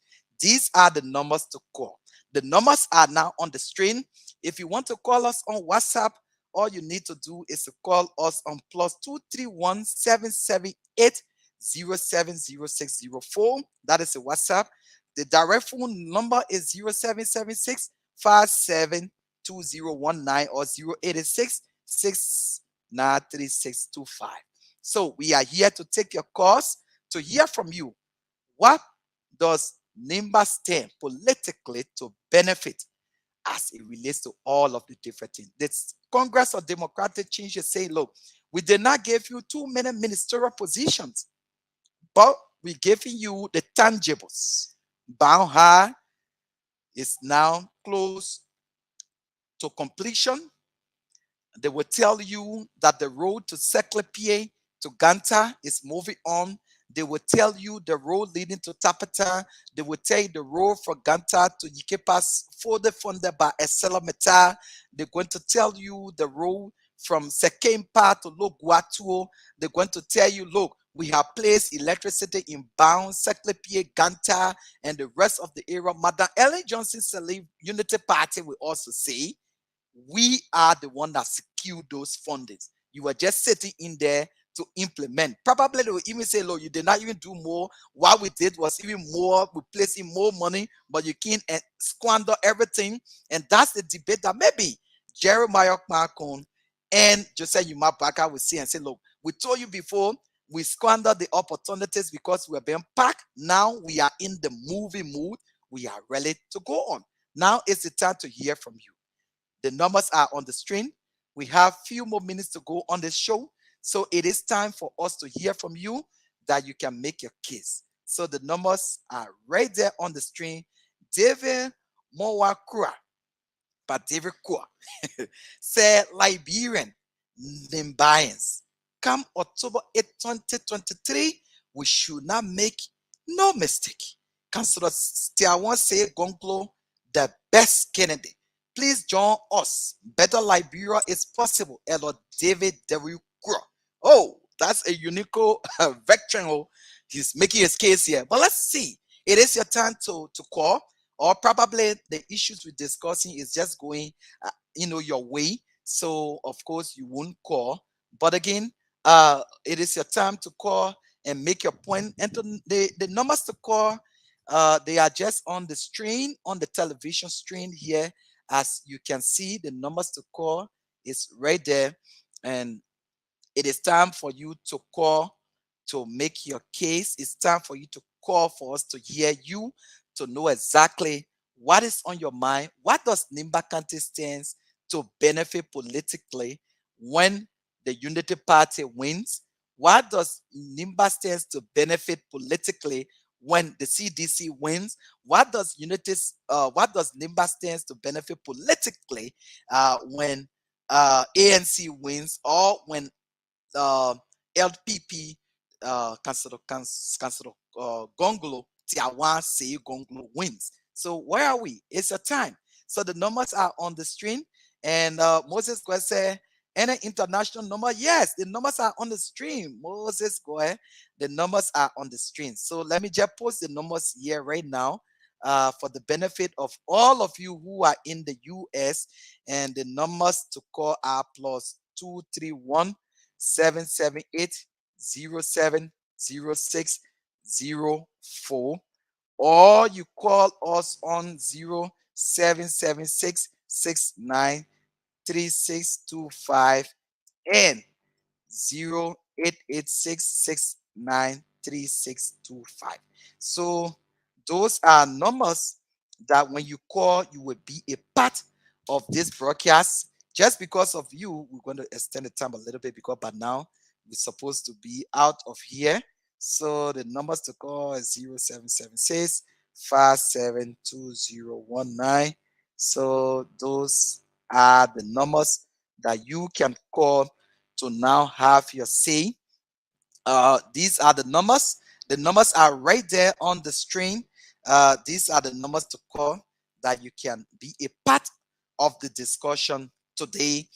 These are the numbers to call. The numbers are now on the screen. If you want to call us on WhatsApp, all you need to do is to call us on +231 778 070604. That is the WhatsApp. The direct phone number is 0776 572019 or 086-693625. So we are here to take your calls to hear from you. What does Nimba stand politically to benefit as it relates to all of the different things? This Congress or Democratic change is saying, look, we did not give you too many ministerial positions, but we're giving you the tangibles. Banha is now close to completion. They will tell you that the road to Seklepie to Ganta is moving on. They will tell you the road leading to Tapata. They will tell you the road from Ganta to Yikepas, further funded by Eselameta. They're going to tell you the road from Sekempa to Loguatuo. They're going to tell you, look, we have placed electricity in Bound, Seklepie, Ganta, and the rest of the area. Madam Ellen Johnson Sirleaf Unity Party will also say, we are the one that secured those fundings. You were just sitting in there to implement. Probably they will even say, look, you did not even do more. What we did was even more. We placed in more money, but you can't squander everything. And that's the debate that maybe Jeremiah Marcon and Joseph Yumabaka will see and say, look, we told you before, we squandered the opportunities because we were being packed. Now we are in the movie mood. We are ready to go on. Now it's the time to hear from you. The numbers are on the screen. We have few more minutes to go on this show. So it is time for us to hear from you that you can make your case. So the numbers are right there on the screen. David Mowakura, but David Kua said Liberian Nimbayans, come October 8, 2023, we should not make no mistake. Councillor Stiawan say Gonglo, the best candidate. Please join us. Better Liberia is possible. Hello, David Derry. Oh, that's a unique veteran. He's making his case here. But let's see. It is your turn to call, or probably the issues we're discussing is just going, your way. So of course you won't call. But again, it is your time to call and make your point. And the numbers to call, they are just on the screen, on the television screen here. As you can see, the numbers to call is right there. And it is time for you to call to make your case. It's time for you to call for us to hear you, to know exactly what is on your mind. What does Nimba County stands to benefit politically when the Unity Party wins? What does Nimba stands to benefit politically when the CDC wins? What does Nimba stands to benefit politically when ANC wins, or when LPP Councilor Gongolo Tiawan say Gongolo wins? So where are we? It's a time. So the numbers are on the screen, and Moses go say any international number. Yes, the numbers are on the screen. Moses go ahead. The numbers are on the screen. So let me just post the numbers here right now for the benefit of all of you who are in the US. And the numbers to call are +231 778 070604, or you call us on 0776 693625 and 0886693625. So those are numbers that when you call, you will be a part of this broadcast. Just because of you, we're going to extend the time a little bit, because by now we're supposed to be out of here. So the numbers to call is 0776 572019. So those are the numbers that you can call to now have your say. These are the numbers. The numbers are right there on the screen. These are the numbers to call that you can be a part of the discussion today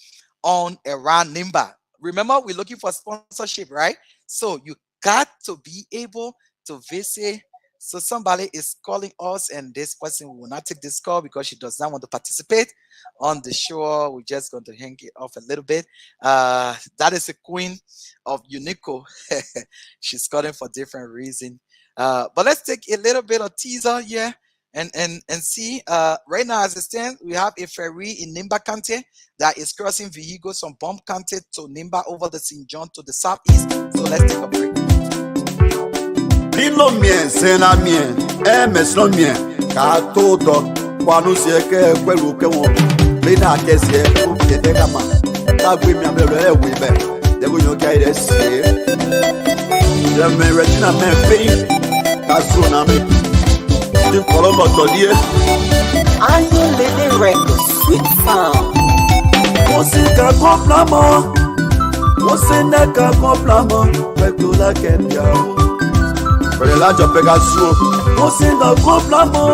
on Around Nimba. Remember, we're looking for sponsorship, right? So you got to be able to visit. So somebody is calling us, and this person will not take this call because she does not want to participate on the show. We're just going to hang it off a little bit. That is a queen of Unico. She's calling for different reasons. But let's take a little bit of teaser here And see, right now as it stands, we have a ferry in Nimba County that is crossing vehicles from Bomb County to Nimba over the St. John to the southeast. So let's take a break. Lilo mien, sena mien, meslo mien, katoto, kwanu sieke kwelu kewo, bina kesie, kete kama, tagwi mi amele wibe, dego nyoka ide sie, deme regina men fei, kasuna mi, di kolomo todie. Are you living record? Sweet sound. Musika komplamo, musineka komplamo, kwekula kemjao. Prela jopega suo, musinga komplamo,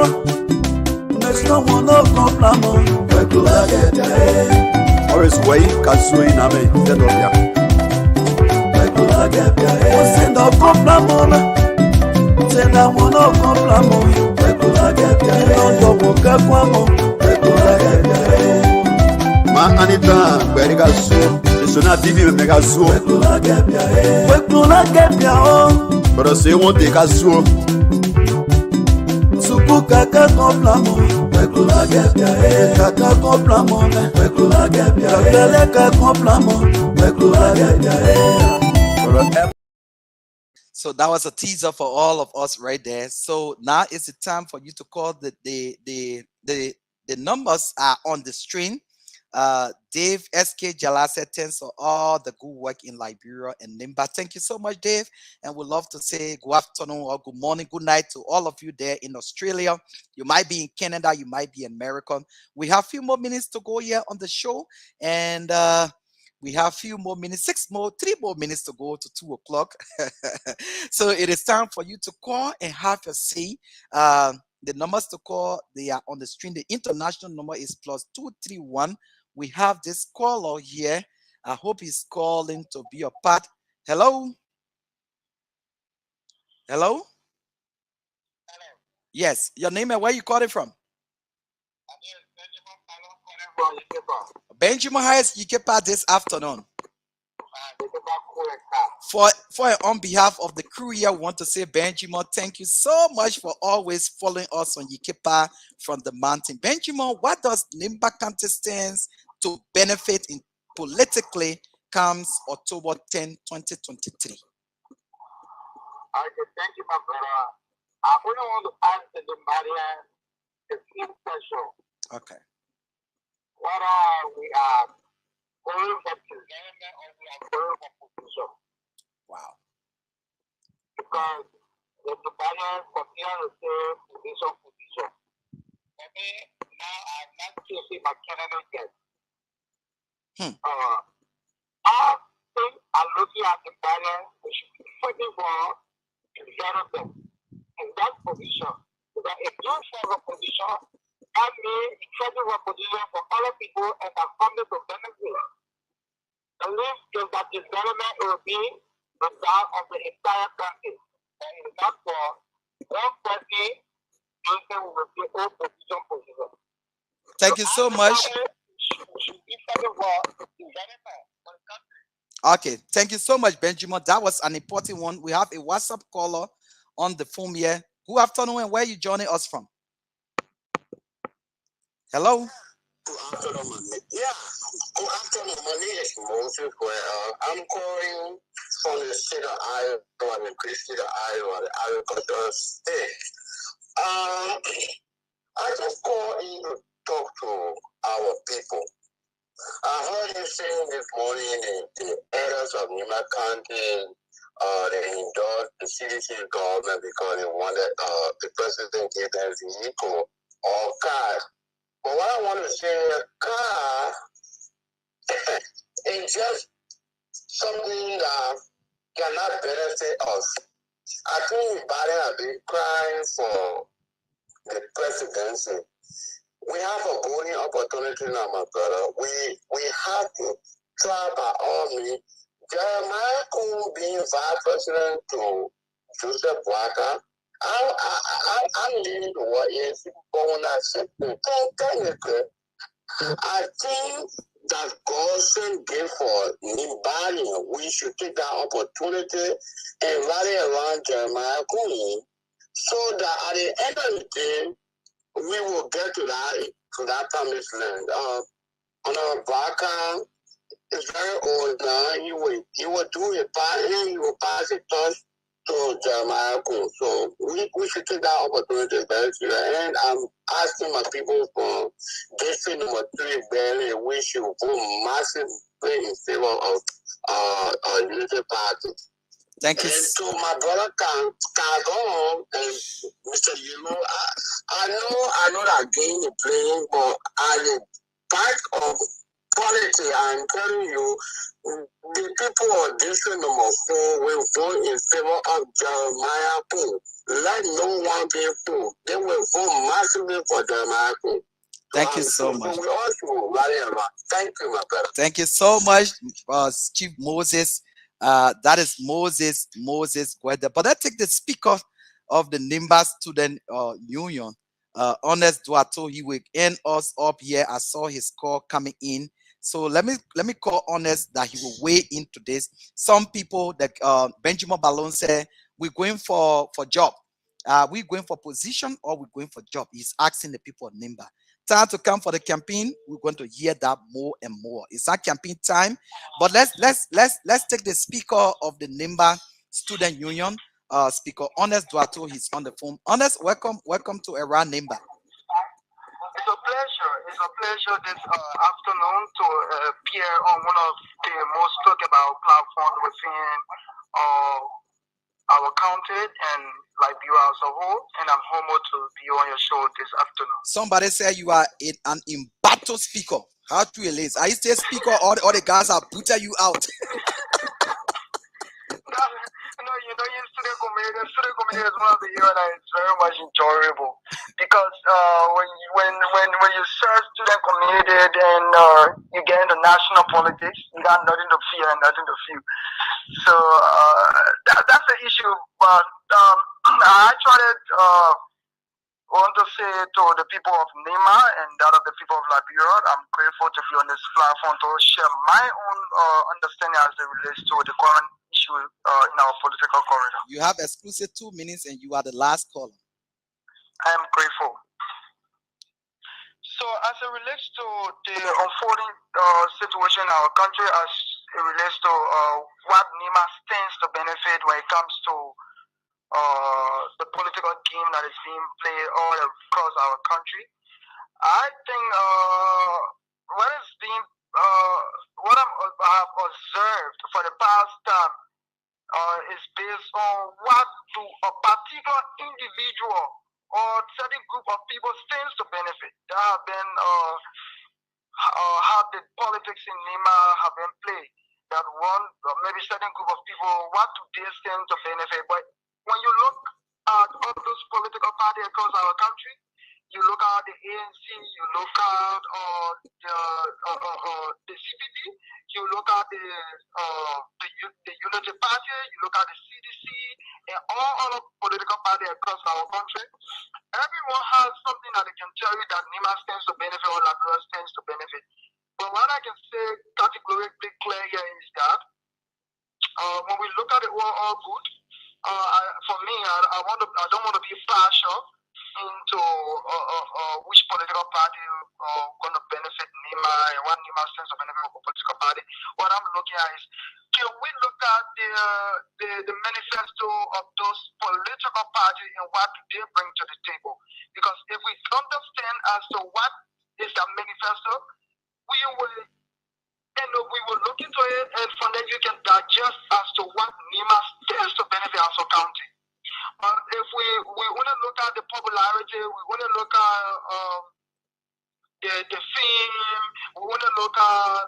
nesto mono komplamo, kwekula kemjao. Always way kasu iname, zedobia. Kwekula kemjao. Musinga komplamo, zena mono komplamo, kwekula kemjao. Nondo boka kwamo, kwekula kemjao. Ma anita, kweriga suo, isona TV mega suo. Kwekula kemjao. Pero si won't take a suo. Suku kaka komplamo, kwekula kemjao. Kaka komplamo, kwekula kemjao. Kaka komplamo, kwekula kemjao. So that was a teaser for all of us right there. So now it's the time for you to call. The numbers are on the screen. Dave SK Jala said thanks for all the good work in Liberia and Nimba. Thank you so much, Dave. And we'd love to say good afternoon or good morning, good night to all of you there in Australia. You might be in Canada, you might be in America. We have a few more minutes to go here on the show. And we have a few more minutes, 3 more minutes to go to 2 o'clock. So it is time for you to call and have your say. The numbers to call, they are on the screen. The international number is +231. We have this caller here. I hope he's calling to be a part. Hello? Hello? Yes. Your name and where you calling from? Benjamin Hayes, Yikepa this afternoon. For on behalf of the crew here, we want to say, Benjamin, thank you so much for always following us on Yikepa from the mountain. Benjamin, what does Nimba County stands to benefit in politically comes October 10, 2023? Okay, thank you, my brother. I only want to ask the Nimbarian a few questions. Okay. Whether we are going for development or we are going for position. Wow. Because the Nimbarians continue to say position. For me, now I'm not chasing my candidate yet. I think I'm looking at Nimbarians, we should be fighting for development in that position. Because if you have a position, that means it's fighting for position for other people and are coming to benefit. At least if that development will be the start of the entire country. And it's not for one person, person will be all position. Thank you so much. Okay, thank you so much, Benjamin. That was an important one. We have a WhatsApp caller on the phone here. Good afternoon, and where are you joining us from? Hello? Good afternoon, good afternoon. My name is Moses. I'm calling from the state of Iowa, the great state of Iowa, the agricultural state. I just call in to talk to our people. I heard you saying this morning the elders of Nimba County, they endorsed the CDC government because they wanted the president to give them vehicle or car. But what I want to say, a car is just something that cannot benefit us. I think Biden has been crying for the presidency. We have a golden opportunity now, my brother. We have to try by all means. Jeremiah Coon being vice president to Joseph Walker. I'm leaning to what is going on. Technically, I think that God sent gift for Nimba. We should take that opportunity and rally around Jeremiah Coon so that at the end of the day, we will get to that promised land. On our Baka is very old now. He will do a part and he will pass a torch to Jeremiah. So we should take that opportunity very seriously. And I'm asking my people from district number 3, Barely, we should vote massively in favor of unity party. Thank you. And to my brother Kagong and Mr. Yellow, I know that game is playing, but as a part of politics, I'm telling you, the people of district number 4 will vote in favor of Jeremiah Poole. Let no one be fooled. They will vote massively for Jeremiah Poole. Thank you so much. We also rally around. Thank you, my brother. Thank you so much, Chief Moses. That is Moses Gbarwee. But I take the speaker of the Nimba Student Union, Honest Duato. He will end us up here. I saw his call coming in. So let me call Honest that he will weigh into this. Some people that Benjamin Ballon said we're going for job. We're going for position or we're going for job. He's asking the people of Nimba. Time to come for the campaign. We're going to hear that more and more. It's not campaign time, but let's take the speaker of the Nimba Student Union, Speaker Honest Duato. He's on the phone. Honest, welcome to Iran Nimba. It's a pleasure. It's a pleasure this afternoon to appear on one of the most talked about platforms within our country and Liberia as a whole, and I'm honored to be on your show this afternoon. Somebody said you are an embattled speaker. How true it is? Are you still speaker or the guys are butcher you out? Student community is one of the areas that is very much enjoyable because when you serve student community and you get into national politics, you got nothing to fear and nothing to feel. So that's the issue. But I actually want to say to the people of Nimba and that of the people of Liberia, I'm grateful to be on this platform to share my own understanding as it relates to the current issue in our political corridor. You have exclusive 2 minutes and you are the last caller. I am grateful. So as it relates to the unfolding situation in our country, as it relates to what Nimba stands to benefit when it comes to the political game that is being played all across our country, I think what I have observed for the past time is based on what do a particular individual or certain group of people stands to benefit. There have been how the politics in Nimba have been played. That one, maybe certain group of people, what do they stand to benefit? But when you look at all those political parties across our country, you look at the ANC, you look at the CPP, you look at the Unity Party, you look at the CDC, and all other political parties across our country. Everyone has something that they can tell you that Nimba stands to benefit or Liberia stands to benefit. But what I can say categorically clear here is that when we look at the overall good, for me, I don't want to be partial into which political party going to benefit Nimba and what Nimba stands to benefit of a political party. What I'm looking at is, can we look at the manifesto of those political parties and what do they bring to the table? Because if we understand as to what is that manifesto, we will look into it, and from there you can digest as to what Nimba stands to benefit as a county. If we want to look at the popularity, we want to look at the fame, we want to look at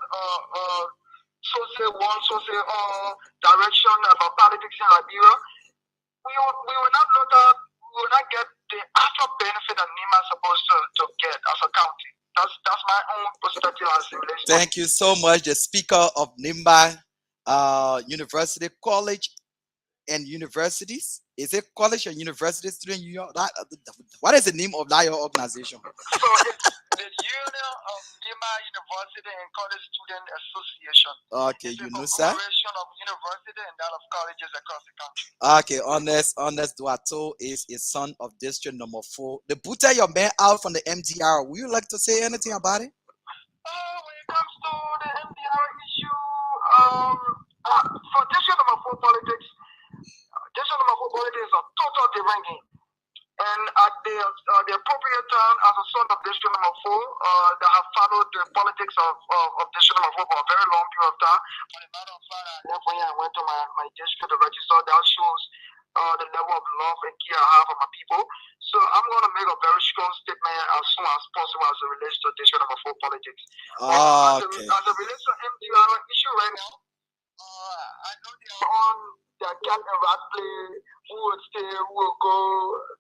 direction about politics in Liberia, we will not get the actual benefit that Nimba is supposed to get as a county. That's my own perspective as it relates. Thank you so much, the speaker of Nimba University College and Universities. Is it College and University Student Union? What is the name of that your organization? So it's the Union of Nimba Nimba University and College Student Association. Okay, it's you a know, sir. cooperation of university and that of colleges across the country. Okay, Honest Duato is a son of District Number 4. They booted your man out from the MDR. Would you like to say anything about it? When it comes to the MDR issue, for District Number 4 politics, District Number 4 politics is a total different game. And at the appropriate time, as a son of District Number 4, that have followed the politics of District Number 4 for a very long period of time. But a matter of fact, when I went to my district to register, that shows the level of love and care I have for my people. So I'm going to make a very strong statement as soon as possible as it relates to District Number 4 politics. Okay. As it relates to MDR issue right now, I know they are on their cat and rat play, who would stay, who will go.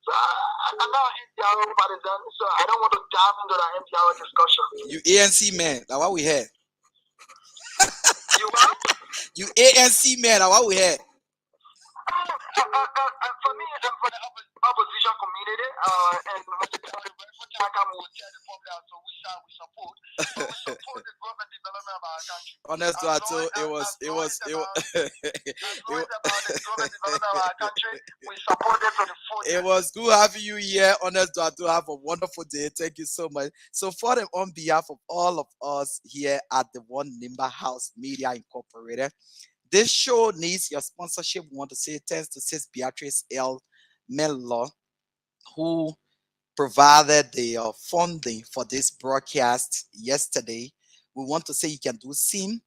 So I'm not MDR partisan, so I don't want to dive into that MDR discussion. You ANC man, that's what we had. You what? You ANC man, that's what we had. For me, for the opposition community, and every time I come, we will tell the public as to which side we support. But we support the growth and development of our country. Honest Duato, it was about the growth and development of our country. We support it to the full. It was good having you here. Honest Duato, have a wonderful day. Thank you so much. So for them, on behalf of all of us here at the One Nimba House Media Incorporated, this show needs your sponsorship. We want to say thanks to Sis Beatrice L. Mello, who provided the funding for this broadcast yesterday. We want to say you can do same.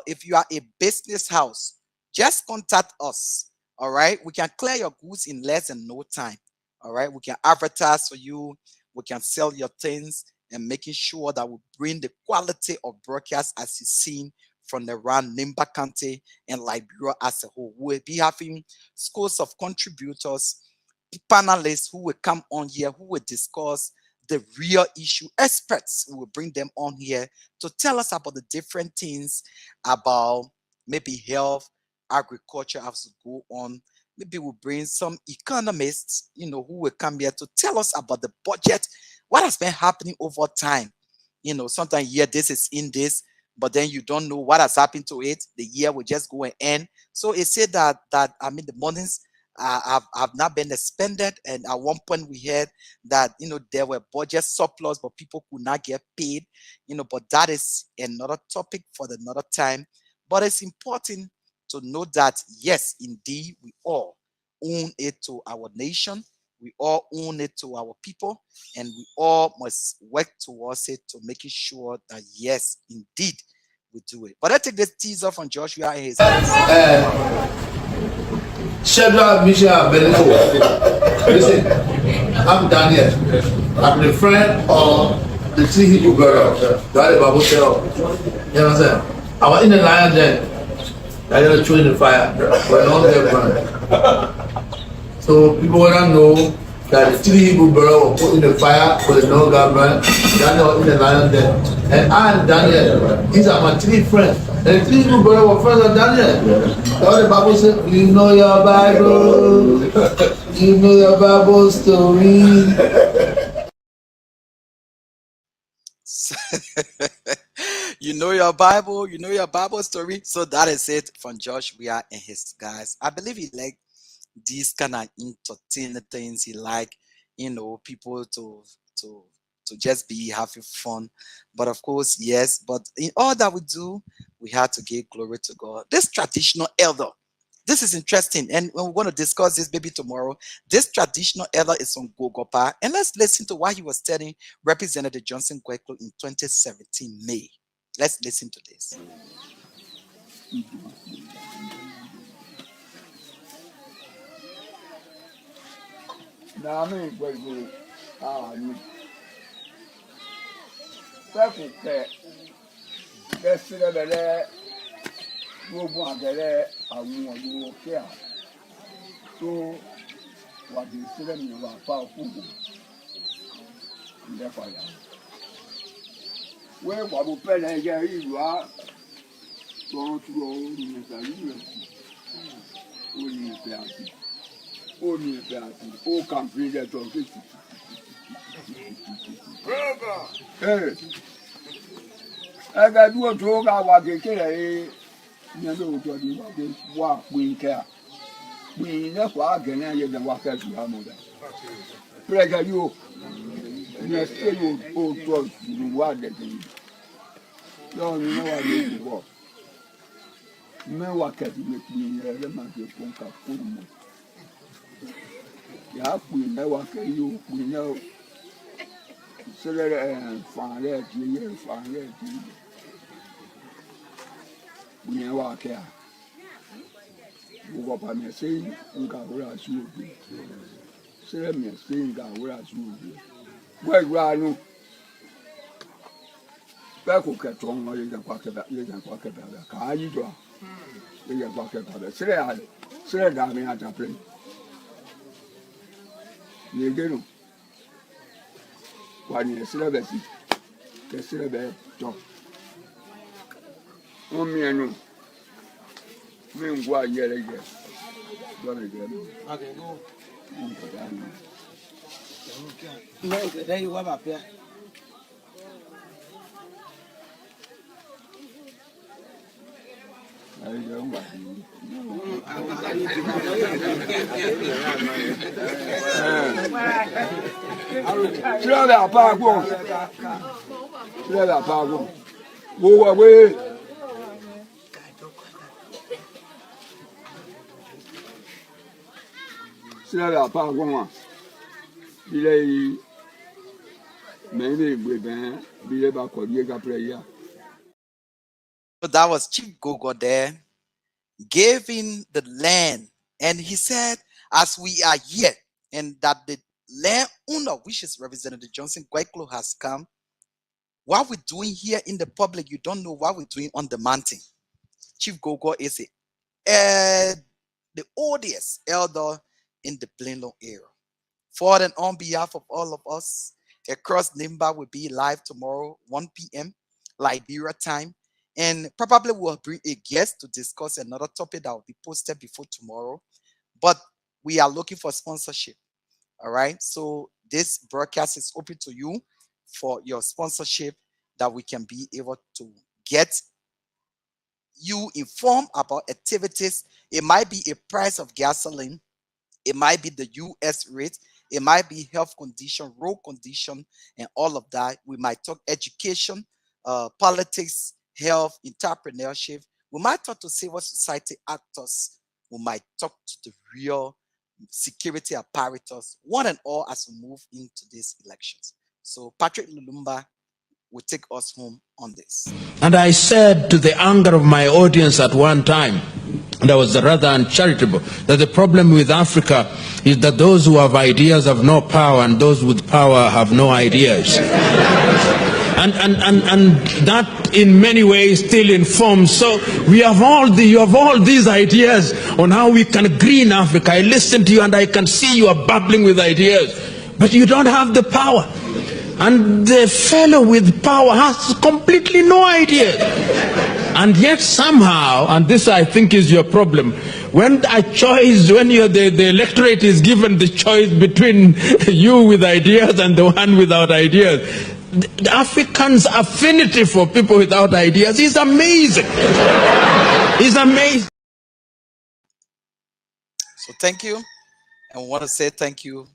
If you are a business house, just contact us. All right, we can clear your goods in less than no time. All right, we can advertise for you. We can sell your things and making sure that we bring the quality of broadcast as you've seen from the around Nimba County and Liberia as a whole. We'll be having scores of contributors, panelists who will come on here, who will discuss the real issue. Experts, we will bring them on here to tell us about the different things about maybe health, agriculture as we go on. Maybe we'll bring some economists, who will come here to tell us about the budget, what has been happening over time. Sometimes this is in this, but then you don't know what has happened to it. The year will just go and end. So it said that the monies have not been expended. And at one point we heard that, there were budget surplus, but people could not get paid, but that is another topic for another time. But it's important to know that, yes, indeed, we all own it to our nation. We all own it to our people, and we all must work towards it to making sure that, yes, indeed, we do it. But I take this teaser from Joshua and his Shedra Misha Benito. Listen, I'm Daniel. I'm the friend of the three Hebrew brothers. That the Bible tells. You know what I'm saying? I was in the lion den. I got thrown in the fire. But not there burn. So people wanna know that the three Hebrew brothers were put in the fire for the no government. Daniel in the lion den. And I and Daniel, these are my three friends. And the three Hebrew brothers were friends of Daniel. All the Bible says, you know your Bible. You know your Bible story. You know your Bible story. So that is it from Joshua and his guys. I believe he like these kind of entertaining things. He like, people to just be having fun. But of course, yes, but in all that we do, we have to give glory to God. This traditional elder, this is interesting, and we're going to discuss this maybe tomorrow. This traditional elder is from Gogopa, and let's listen to what he was telling Representative Johnson Gweklo in 2017 May. Let's listen to this. gbogbo àgẹ̀rẹ̀ àwọn ọ̀dọ́ ọ̀kẹ́ à tó wàdí sílẹ̀ mi wà fà fúnbù ilẹ̀ fàyà. wọ́n wàbò pẹ̀lẹ́ ẹ̀jẹ̀ ìlú á tọrọ tó ní ìfẹ́ ìlú rẹ̀ ó ní ìfẹ́ àti ó kàmpé rẹ̀ tọ̀ kéèkì. I got you to go out the killer. You know, walk we care. We never again, and you walk out to our mother. Pray you. Yes, you old trust you what they do. Don't you know what you walk. Men walk at me, the man you won't have food. Yeah, we never can you, we know. So that find that you find that we never care. We go by me saying, we got where I should be. Say me saying, got where I should be. Where are you? Back who kept on while you can walk about, you can walk about the car you draw. You can walk about the say that me at a plane. You get one year celebrity, the celebrity talk. Oh, me and you. Me go yet again. Gonna get okay, go. No, there you have up here. I don't know. Go away. Sila pa gwa. Bile maybe we ben bile ba ko die ka prayer. So that was Chief Gogo there, giving the land. And he said, as we are here, and that the land owner, which is Representative Johnson Gbarwee, has come, what we're doing here in the public, you don't know what we're doing on the mountain. Chief Gogo is the oldest elder in the Plainlow area. For and on behalf of all of us, across Nimba will be live tomorrow, 1 p.m. Liberia time. And probably we'll bring a guest to discuss another topic that will be posted before tomorrow. But we are looking for sponsorship. All right. So this broadcast is open to you for your sponsorship, that we can be able to get you informed about activities. It might be a price of gasoline. It might be the US rate. It might be health condition, road condition, and all of that. We might talk education, politics, health, entrepreneurship. We might talk to civil society actors. We might talk to the real security apparatus, one and all, as we move into these elections. So Patrick Lumumba will take us home on this. And I said to the anger of my audience at one time, and I was rather uncharitable, that the problem with Africa is that those who have ideas have no power, and those with power have no ideas. And that in many ways still informs. So you have all these ideas on how we can green Africa. I listen to you and I can see you are babbling with ideas, but you don't have the power. And the fellow with power has completely no idea. And yet somehow, and this I think is your problem, when the electorate is given the choice between you with ideas and the one without ideas, the Africans' affinity for people without ideas is amazing. It's amazing. So thank you. And we want to say thank you